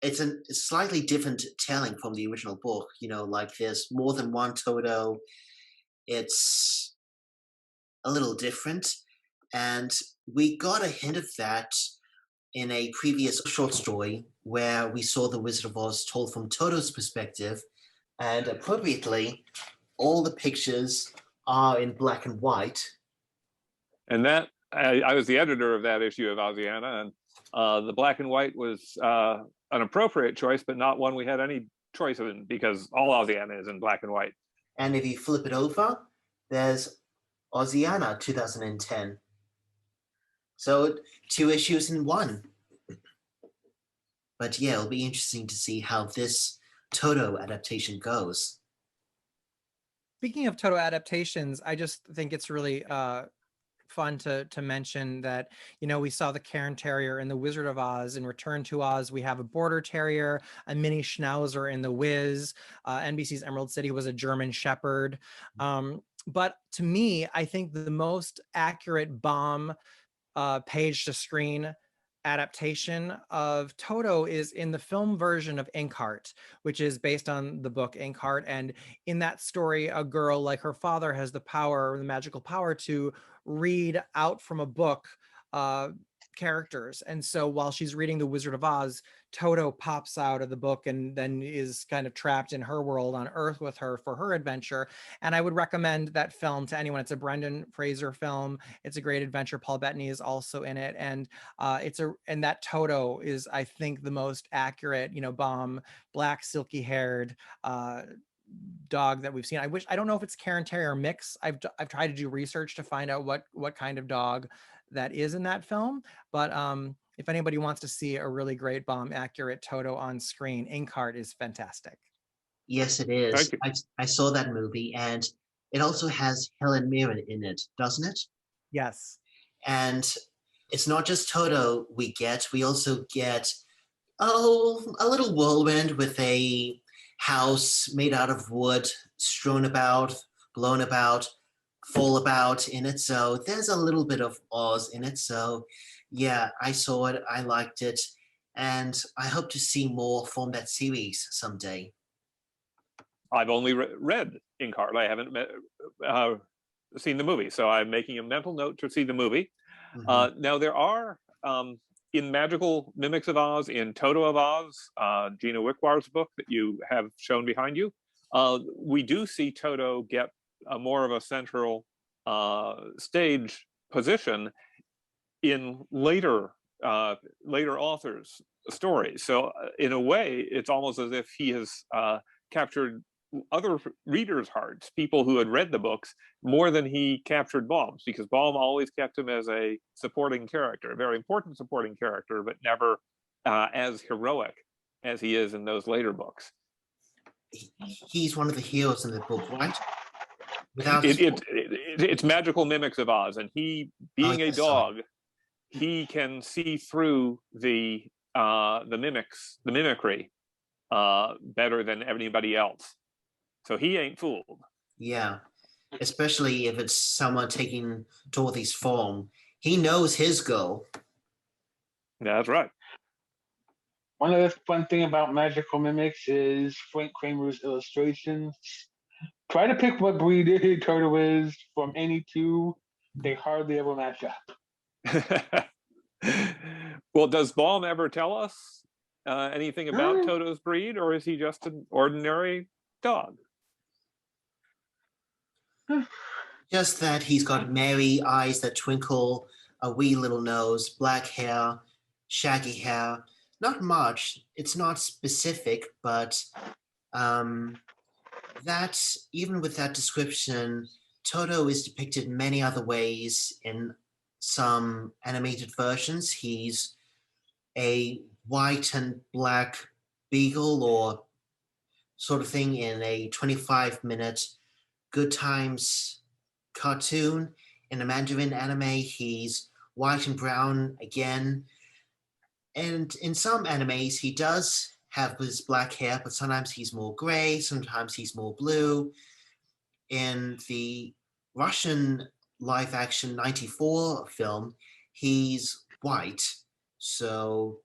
It's a slightly different telling from the original book. Like there's more than one Toto. It's a little different, and we got a hint of that in a previous short story where we saw the Wizard of Oz told from Toto's perspective, and appropriately, all the pictures are in black and white. And that I was the editor of that issue of Oziana, and the black and white was an appropriate choice, but not one we had any choice in, because all Oziana is in black and white. And if you flip it over, there's Oziana 2010. So 2 issues in 1. But yeah, it'll be interesting to see how this Toto adaptation goes. Speaking of Toto adaptations, I just think it's really fun to mention that, we saw the Cairn Terrier in The Wizard of Oz. In Return to Oz, we have a Border Terrier, a mini Schnauzer in The Wiz. NBC's Emerald City was a German Shepherd. But to me, I think the most accurate Baum page to screen adaptation of Toto is in the film version of Inkheart, which is based on the book Inkheart. And in that story, a girl, like her father, has the power, the magical power, to read out from a book characters. And so while she's reading The Wizard of Oz, Toto pops out of the book and then is kind of trapped in her world on Earth with her for her adventure. And I would recommend that film to anyone. It's a Brendan Fraser film. It's a great adventure. Paul Bettany is also in it. And and that Toto is, I think, the most accurate, Baum, black, silky haired dog that we've seen. I don't know if it's Cairn Terrier mix. I've tried to do research to find out what kind of dog that is in that film, but if anybody wants to see a really great Baum accurate Toto on screen, Inkheart is fantastic. Yes, it is. I saw that movie, and it also has Helen Mirren in it, doesn't it? Yes. And it's not just Toto we also get Oh, a little whirlwind with a house made out of wood strewn about, blown about, fall about in it. So there's a little bit of Oz in it. So yeah, I saw it. I liked it. And I hope to see more from that series someday. I've only read Inkheart. I haven't seen the movie, so I'm making a mental note to see the movie. Now there are in Magical Mimics of Oz, in Toto of Oz, Gina Wickwar's book that you have shown behind you, we do see Toto get more of a central stage position in later authors' stories. So in a way, it's almost as if he has captured other readers' hearts, people who had read the books, more than he captured Baum's, because Baum always kept him as a supporting character, a very important supporting character, but never as heroic as he is in those later books. He's one of the heroes in the book, right? It's Magical Mimics of Oz, and he, being a dog, he can see through the mimicry better than anybody else. So he ain't fooled. Yeah, especially if it's someone taking Dorothy's form. He knows his goal. That's right. One of the fun thing about Magical Mimics is Frank Kramer's illustrations. Try to pick what breed Toto is from any two. They hardly ever match up. Well, does Baum ever tell us anything about Toto's breed, or is he just an ordinary dog? Just that he's got merry eyes that twinkle, a wee little nose, black hair, shaggy hair. Not much. It's not specific, but that even with that description, Toto is depicted many other ways in some animated versions. He's a white and black beagle or sort of thing in a 25-minute Good Times cartoon. In a Mandarin anime, he's white and brown again. And in some animes, he does have his black hair, but sometimes he's more gray, sometimes he's more blue. In the Russian live action 94 film, he's white. So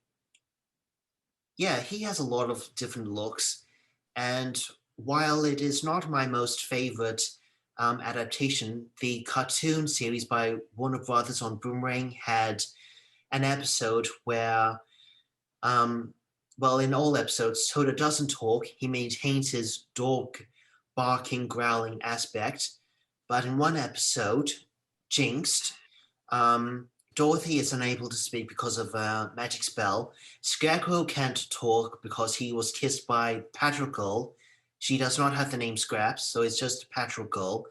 yeah, he has a lot of different looks. And while it is not my most favorite adaptation, the cartoon series by Warner Brothers on Boomerang had an episode where, well, in all episodes, Toto doesn't talk. He maintains his dog barking, growling aspect. But in one episode, Jinxed, Dorothy is unable to speak because of a magic spell. Scarecrow can't talk because he was kissed by Patrickle. She does not have the name Scraps, so it's just Patrickle.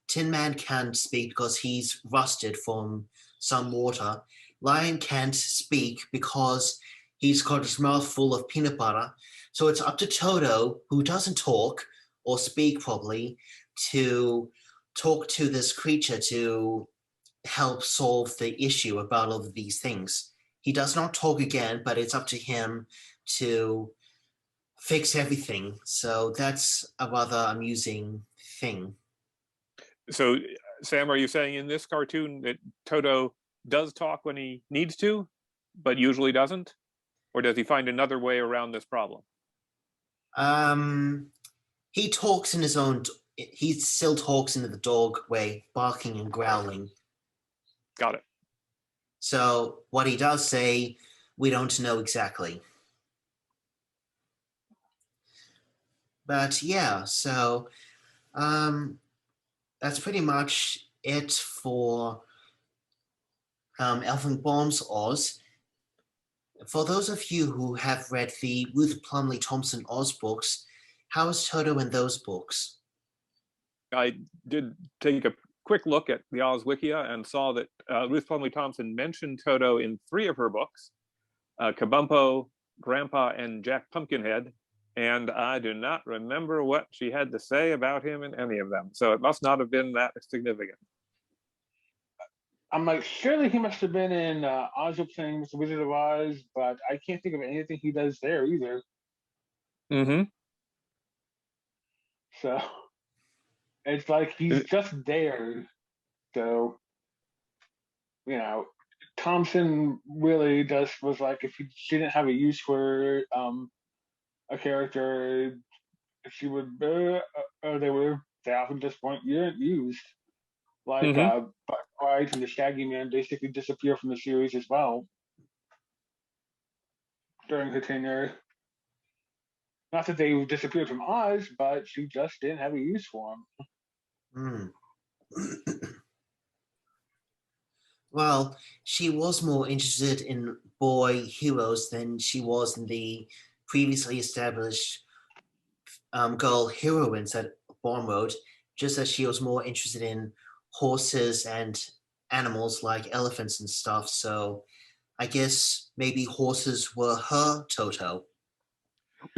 Tin Man can't speak because he's rusted from some water. Lion can't speak because he's got his mouth full of peanut butter. So it's up to Toto, who doesn't talk or speak properly, to talk to this creature to help solve the issue about all of these things. He does not talk again, but it's up to him to fix everything. So that's a rather amusing thing. So, Sam, are you saying in this cartoon that Toto does talk when he needs to, but usually doesn't? Or does he find another way around this problem? He talks in his own, he still talks in the dog way, barking and growling. Got it. So what he does say, we don't know exactly. But yeah, so that's pretty much it for Elvin Baum's Oz. For those of you who have read the Ruth Plumley Thompson Oz books, how is Toto in those books? I did take a quick look at the Oz Wikia and saw that Ruth Plumley Thompson mentioned Toto in 3 of her books, Kabumpo, Grandpa, and Jack Pumpkinhead, and I do not remember what she had to say about him in any of them. So it must not have been that significant. I'm like, surely he must have been in Oz Things, Wizard of Oz, but I can't think of anything he does there either. Mm-hmm. So it's like he's just there. So, you know, Thompson really just was like, if she didn't have a use for a character, she would, they often just want you used. Like Mm-hmm. Buck White and the Shaggy Man basically disappear from the series as well during her tenure. Not that they disappeared from Oz, but she just didn't have a use for them. Well, she was more interested in boy heroes than she was in the previously established girl heroines that Baum wrote, just as she was more interested in horses and animals like elephants and stuff. So I guess maybe horses were her Toto.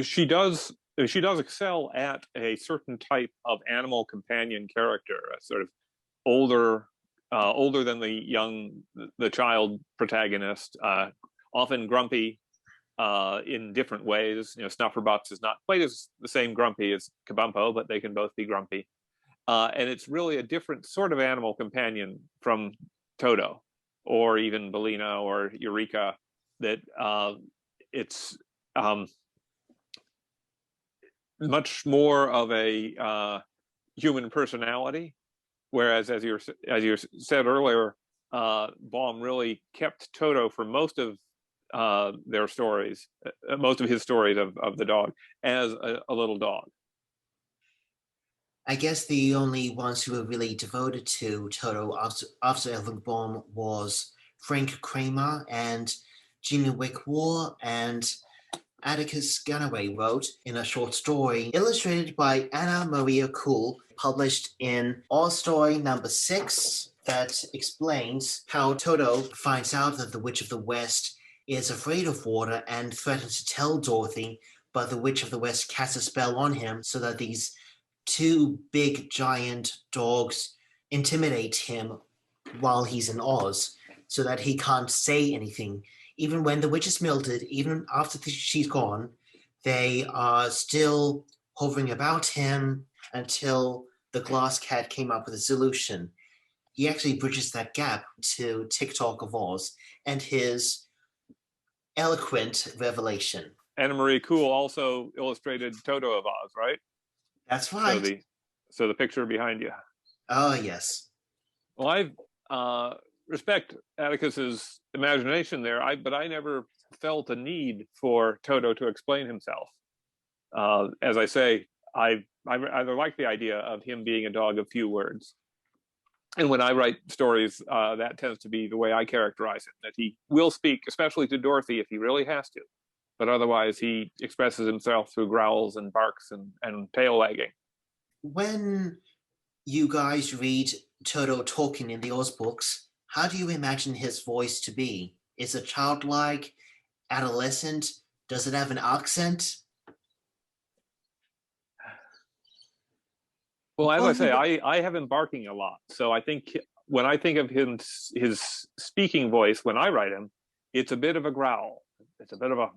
She does excel at a certain type of animal companion character, a sort of older older than the child protagonist, often grumpy in different ways. Snufferbutts is not quite as the same grumpy as Kabumpo, but they can both be grumpy. And it's really a different sort of animal companion from Toto or even Bellina or Eureka, that it's much more of a human personality. Whereas, as you said earlier, Baum really kept Toto for most of their stories, most of his stories of the dog, as a little dog. I guess the only ones who were really devoted to Toto after Elvin Baum was Frank Kramer and Gina Wick-War, and Atticus Gunaway wrote in a short story illustrated by Anna Maria Kuhl, published in Oz Story number 6, that explains how Toto finds out that the Witch of the West is afraid of water and threatens to tell Dorothy, but the Witch of the West casts a spell on him so that these two big giant dogs intimidate him while he's in Oz, so that he can't say anything. Even when the witch is melted, even after she's gone, they are still hovering about him until the glass cat came up with a solution. He actually bridges that gap to Tik-Tok of Oz and his eloquent revelation. Anna Marie Kuhl also illustrated Toto of Oz, right? That's right. So the picture behind you. Oh, yes. Well, I respect Atticus's imagination there, but I never felt a need for Toto to explain himself. As I say, I rather like the idea of him being a dog of few words. And when I write stories, that tends to be the way I characterize it, that he will speak, especially to Dorothy if he really has to. But otherwise, he expresses himself through growls and barks and tail wagging. When you guys read Toto talking in the Oz books, how do you imagine his voice to be? Is it childlike, adolescent? Does it have an accent? Well, as I say, I have him barking a lot. So I think when I think of his speaking voice, when I write him, it's a bit of a growl. It's a bit of a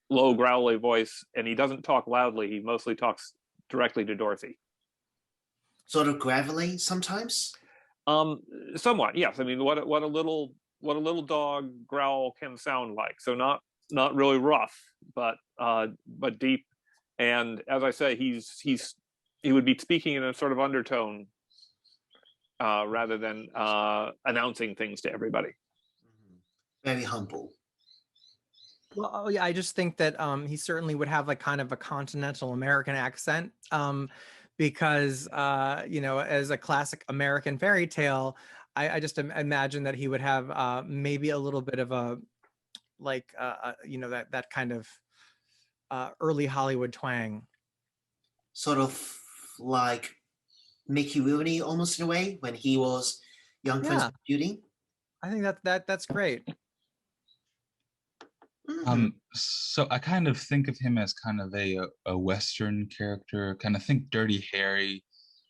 low growly voice, and he doesn't talk loudly. He mostly talks directly to Dorothy. Sort of gravelly sometimes? Somewhat, yes. I mean, what a little dog growl can sound like. So not really rough, but deep. And as I say, he would be speaking in a sort of undertone rather than announcing things to everybody. Very humble. Well, yeah, I just think that he certainly would have like kind of a continental American accent, because as a classic American fairy tale, I just imagine that he would have maybe a little bit of a like that kind of early Hollywood twang. Sort of like Mickey Rooney almost in a way when he was Young Prince of Beauty. I think that's great. So I kind of think of him as kind of a Western character, kind of think Dirty Harry.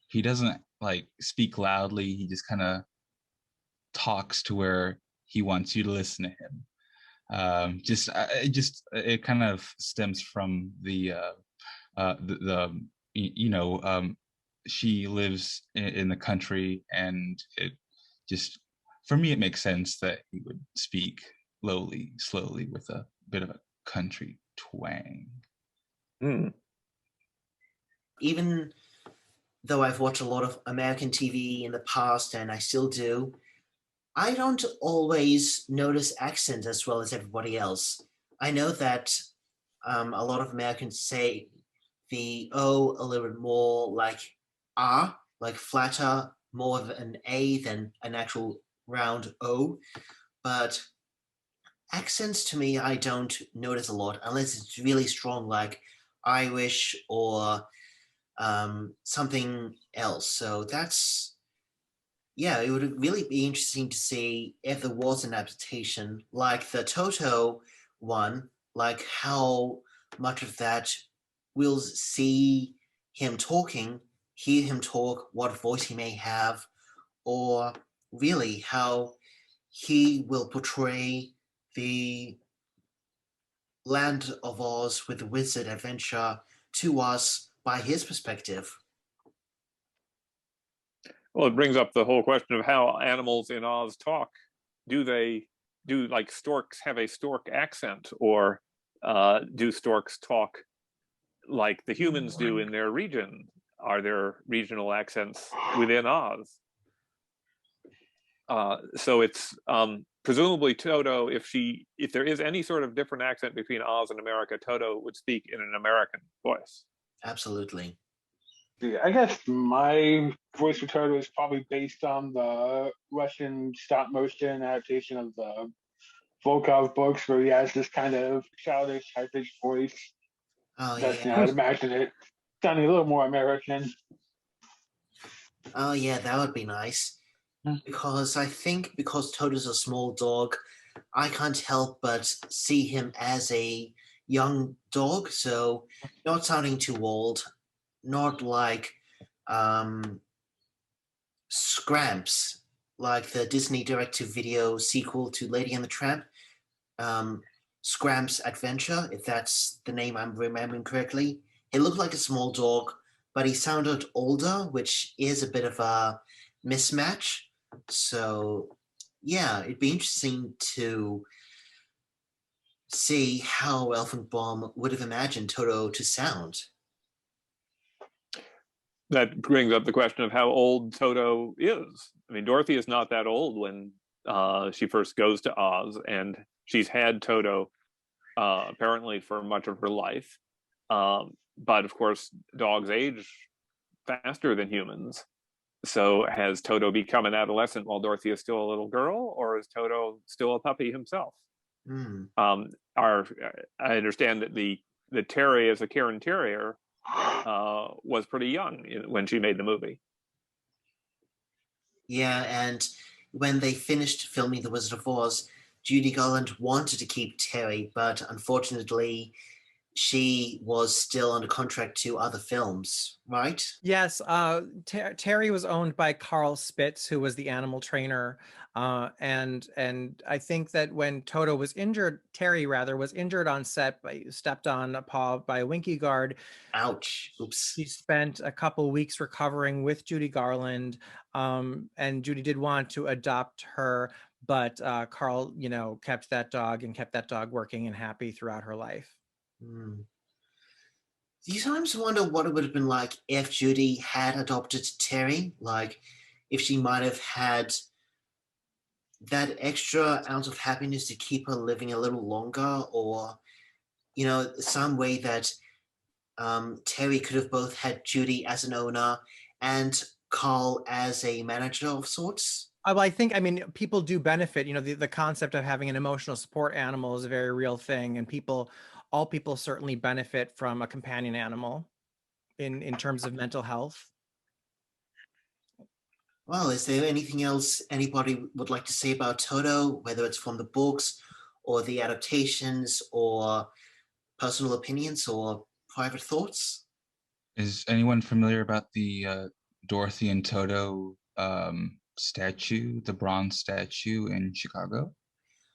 He doesn't like speak loudly. He just kind of talks to where he wants you to listen to him. It kind of stems from the she lives in the country, and it just, for me, it makes sense that he would speak slowly with a bit of a country twang. Even though I've watched a lot of American TV in the past, and I still do, I don't always notice accent as well as everybody else. I know that a lot of Americans say the O a little bit more like R, like flatter, more of an A than an actual round O. But accents to me, I don't notice a lot unless it's really strong, like Irish or something else. So that's, yeah, it would really be interesting to see if there was an adaptation like the Toto one, like how much of that we'll see him talking, hear him talk, what voice he may have, or really how he will portray the land of Oz with the wizard adventure to us by his perspective. Well, it brings up the whole question of how animals in Oz talk. Do like storks have a stork accent, or do storks talk like the humans do in their region? Are there regional accents within Oz? So it's presumably Toto, if there is any sort of different accent between Oz and America, Toto would speak in an American voice. Absolutely. Yeah, I guess my voice for Toto is probably based on the Russian stop motion adaptation of the Volkov books, where he has this kind of childish, high-pitched voice. Oh, That's, yeah. I'd imagine it sounding a little more American. Oh, yeah, that would be nice. Because I think because Toto's a small dog, I can't help but see him as a young dog, so not sounding too old, not like Scramps, like the Disney direct-to-video sequel to Lady and the Tramp, Scramps Adventure, if that's the name I'm remembering correctly. He looked like a small dog, but he sounded older, which is a bit of a mismatch. So, yeah, it'd be interesting to see how Elfenbaum would have imagined Toto to sound. That brings up the question of how old Toto is. I mean, Dorothy is not that old when she first goes to Oz, and she's had Toto apparently for much of her life. But of course, dogs age faster than humans. So has Toto become an adolescent while Dorothy is still a little girl, or is Toto still a puppy himself? I understand that the Terry as a Cairn Terrier was pretty young when she made the movie. Yeah, and when they finished filming The Wizard of Oz, Judy Garland wanted to keep Terry, but unfortunately, she was still under contract to other films, right? Yes, Terry was owned by Carl Spitz, who was the animal trainer, and I think that when Toto was injured, Terry rather was injured on set, stepped on a paw by a Winky guard. Ouch! Oops. She spent a couple weeks recovering with Judy Garland, and Judy did want to adopt her, but Carl, kept that dog and kept that dog working and happy throughout her life. You sometimes wonder what it would have been like if Judy had adopted Terry, like if she might have had that extra ounce of happiness to keep her living a little longer, or, some way that Terry could have both had Judy as an owner and Carl as a manager of sorts. Well, I mean, people do benefit, the concept of having an emotional support animal is a very real thing, and all people certainly benefit from a companion animal in terms of mental health. Well, is there anything else anybody would like to say about Toto, whether it's from the books or the adaptations or personal opinions or private thoughts? Is anyone familiar about the Dorothy and Toto statue, the bronze statue in Chicago.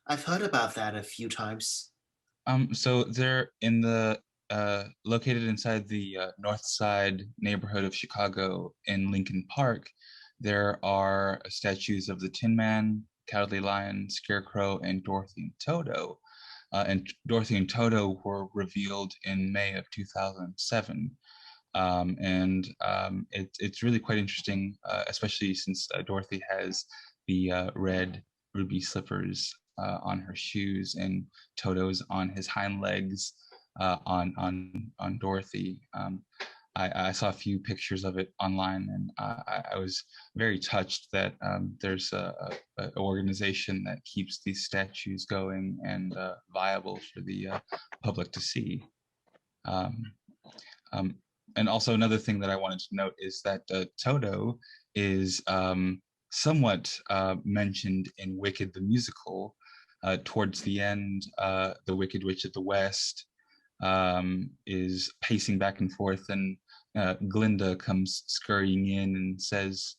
I've heard about that a few times. So they're in the located inside the North Side neighborhood of Chicago in Lincoln Park. There are statues of the Tin Man, Cowardly Lion, Scarecrow, and Dorothy and Toto. And Dorothy and Toto were revealed in May of 2007. It's really quite interesting, especially since Dorothy has the red ruby slippers on her shoes, and Toto's on his hind legs on Dorothy. I saw a few pictures of it online, and I was very touched that there's a organization that keeps these statues going and viable for the public to see. And also another thing that I wanted to note is that Toto is somewhat mentioned in Wicked the musical. Towards the end, the Wicked Witch of the West is pacing back and forth, and Glinda comes scurrying in and says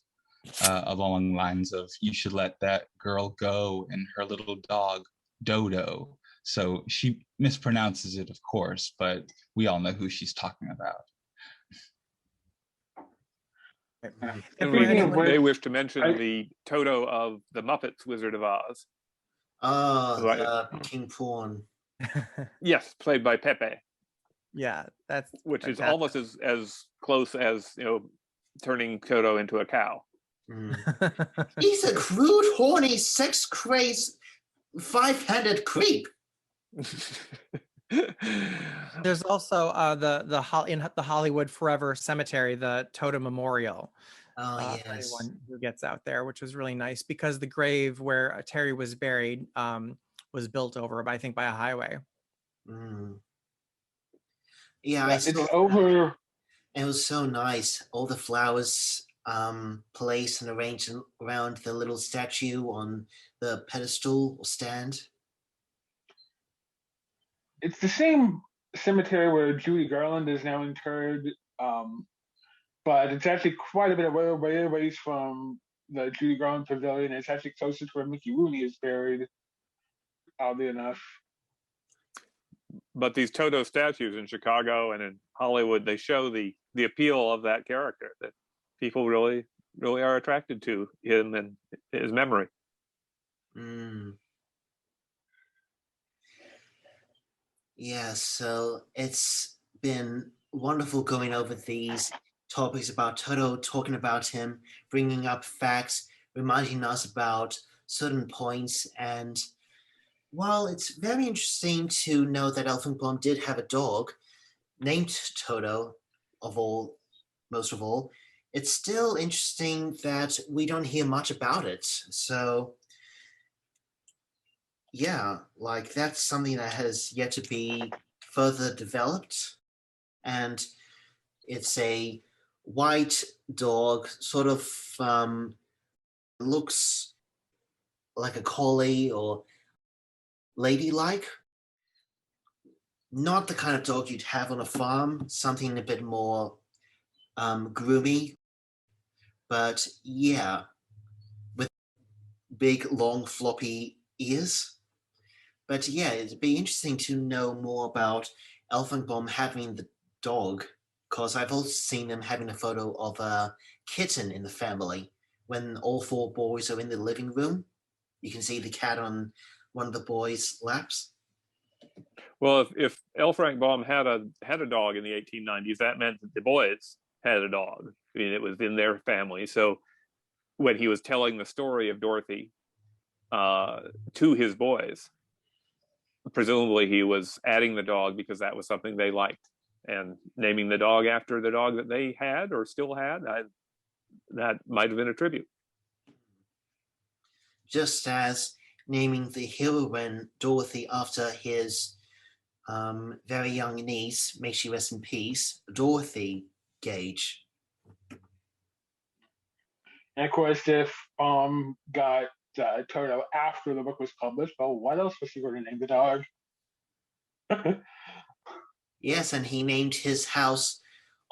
along the lines of, "You should let that girl go and her little dog, Dodo." So she mispronounces it, of course, but we all know who she's talking about. Speaking of which, They wish to mention the Toto of the Muppets Wizard of Oz. Oh, King Prawn. Yes, played by Pepe, Yeah, that's which fantastic. is almost as close as, you know, turning Toto into a cow. He's a crude, horny, sex-crazed, five-handed creep. There's also in the Hollywood Forever Cemetery, the Toto Memorial. Oh, For yes. anyone who gets out there, which was really nice because the grave where Terry was buried was built over, I think, by a highway. Mm. Yeah, I yeah, it's saw over. it was so nice. All the flowers placed and arranged around the little statue on the pedestal or stand. It's the same cemetery where Judy Garland is now interred, but it's actually quite a bit away from the Judy Garland Pavilion. It's actually closer to where Mickey Rooney is buried, oddly enough. But these Toto statues in Chicago and in Hollywood, they show the appeal of that character, that people really are attracted to him and his memory. Mm. Yeah, so it's been wonderful going over these topics about Toto, talking about him, bringing up facts, reminding us about certain points. And while it's very interesting to know that Elfenblum did have a dog named Toto, most of all, it's still interesting that we don't hear much about it. So yeah, like that's something that has yet to be further developed. And it's a white dog, sort of looks like a collie or ladylike. Not the kind of dog you'd have on a farm, something a bit more groomy. But yeah, with big, long, floppy ears. But yeah, it'd be interesting to know more about Elfenbaum having the dog, because I've also seen them having a photo of a kitten in the family. When all four boys are in the living room, you can see the cat on one of the boys' laps. Well, if L. Frank Baum had a dog in the 1890s, that meant that the boys had a dog. I mean, it was in their family. So when he was telling the story of Dorothy to his boys, presumably he was adding the dog because that was something they liked, and naming the dog after the dog that they had or still had, that might have been a tribute. Just as naming the heroine Dorothy after his very young niece, may she rest in peace, Dorothy Gage. And of course, if got Toto after the book was published, well, what else was he going to name the dog? Yes, and he named his house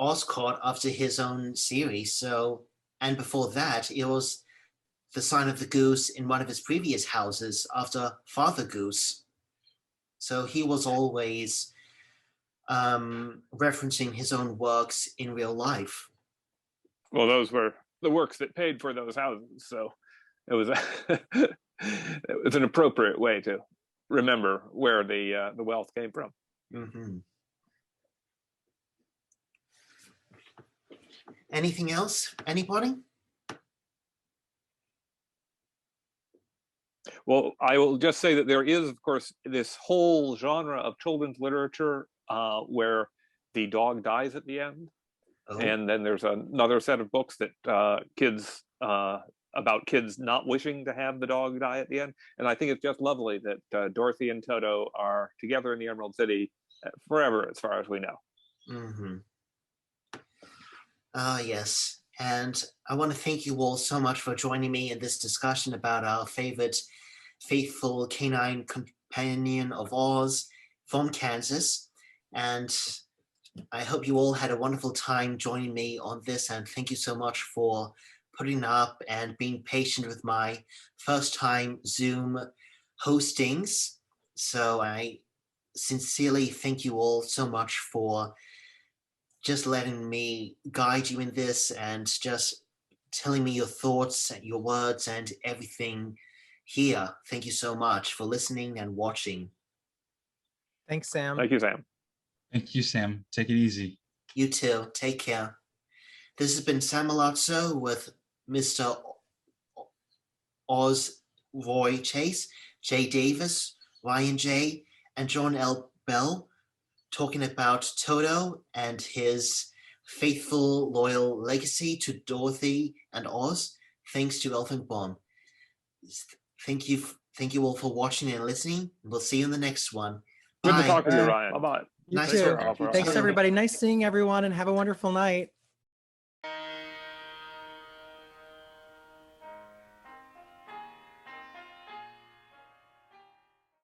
Oscott after his own series. So, and before that, it was the sign of the goose in one of his previous houses after Father Goose. So he was always referencing his own works in real life. Well, those were the works that paid for those houses, so it was it was an appropriate way to remember where the wealth came from. Mm-hmm. Anything else? Anybody? Well, I will just say that there is, of course, this whole genre of children's literature where the dog dies at the end. Oh. And then there's another set of books that kids about kids not wishing to have the dog die at the end. And I think it's just lovely that Dorothy and Toto are together in the Emerald City forever, as far as we know. Mm-hmm. Yes. And I want to thank you all so much for joining me in this discussion about our favorite faithful canine companion of Oz from Kansas. And I hope you all had a wonderful time joining me on this, and thank you so much for putting up and being patient with my first time Zoom hostings. So I sincerely thank you all so much for just letting me guide you in this and just telling me your thoughts and your words and everything here. Thank you so much for listening and watching. Thanks, Sam. Thank you, Sam. Thank you, Sam. Take it easy. You too. Take care. This has been Sam Milazzo with Mr. OzRoy Chase, Jay Davis, Ryan J, and John L. Bell, talking about Toto and his faithful, loyal legacy to Dorothy and Oz, thanks to Elfin Bond. Thank you all for watching and listening. We'll see you in the next one. Good Bye. to talk with you, Ryan. Bye-bye. You Nice too. talking to you Thanks, too. everybody. Nice seeing everyone, and have a wonderful night.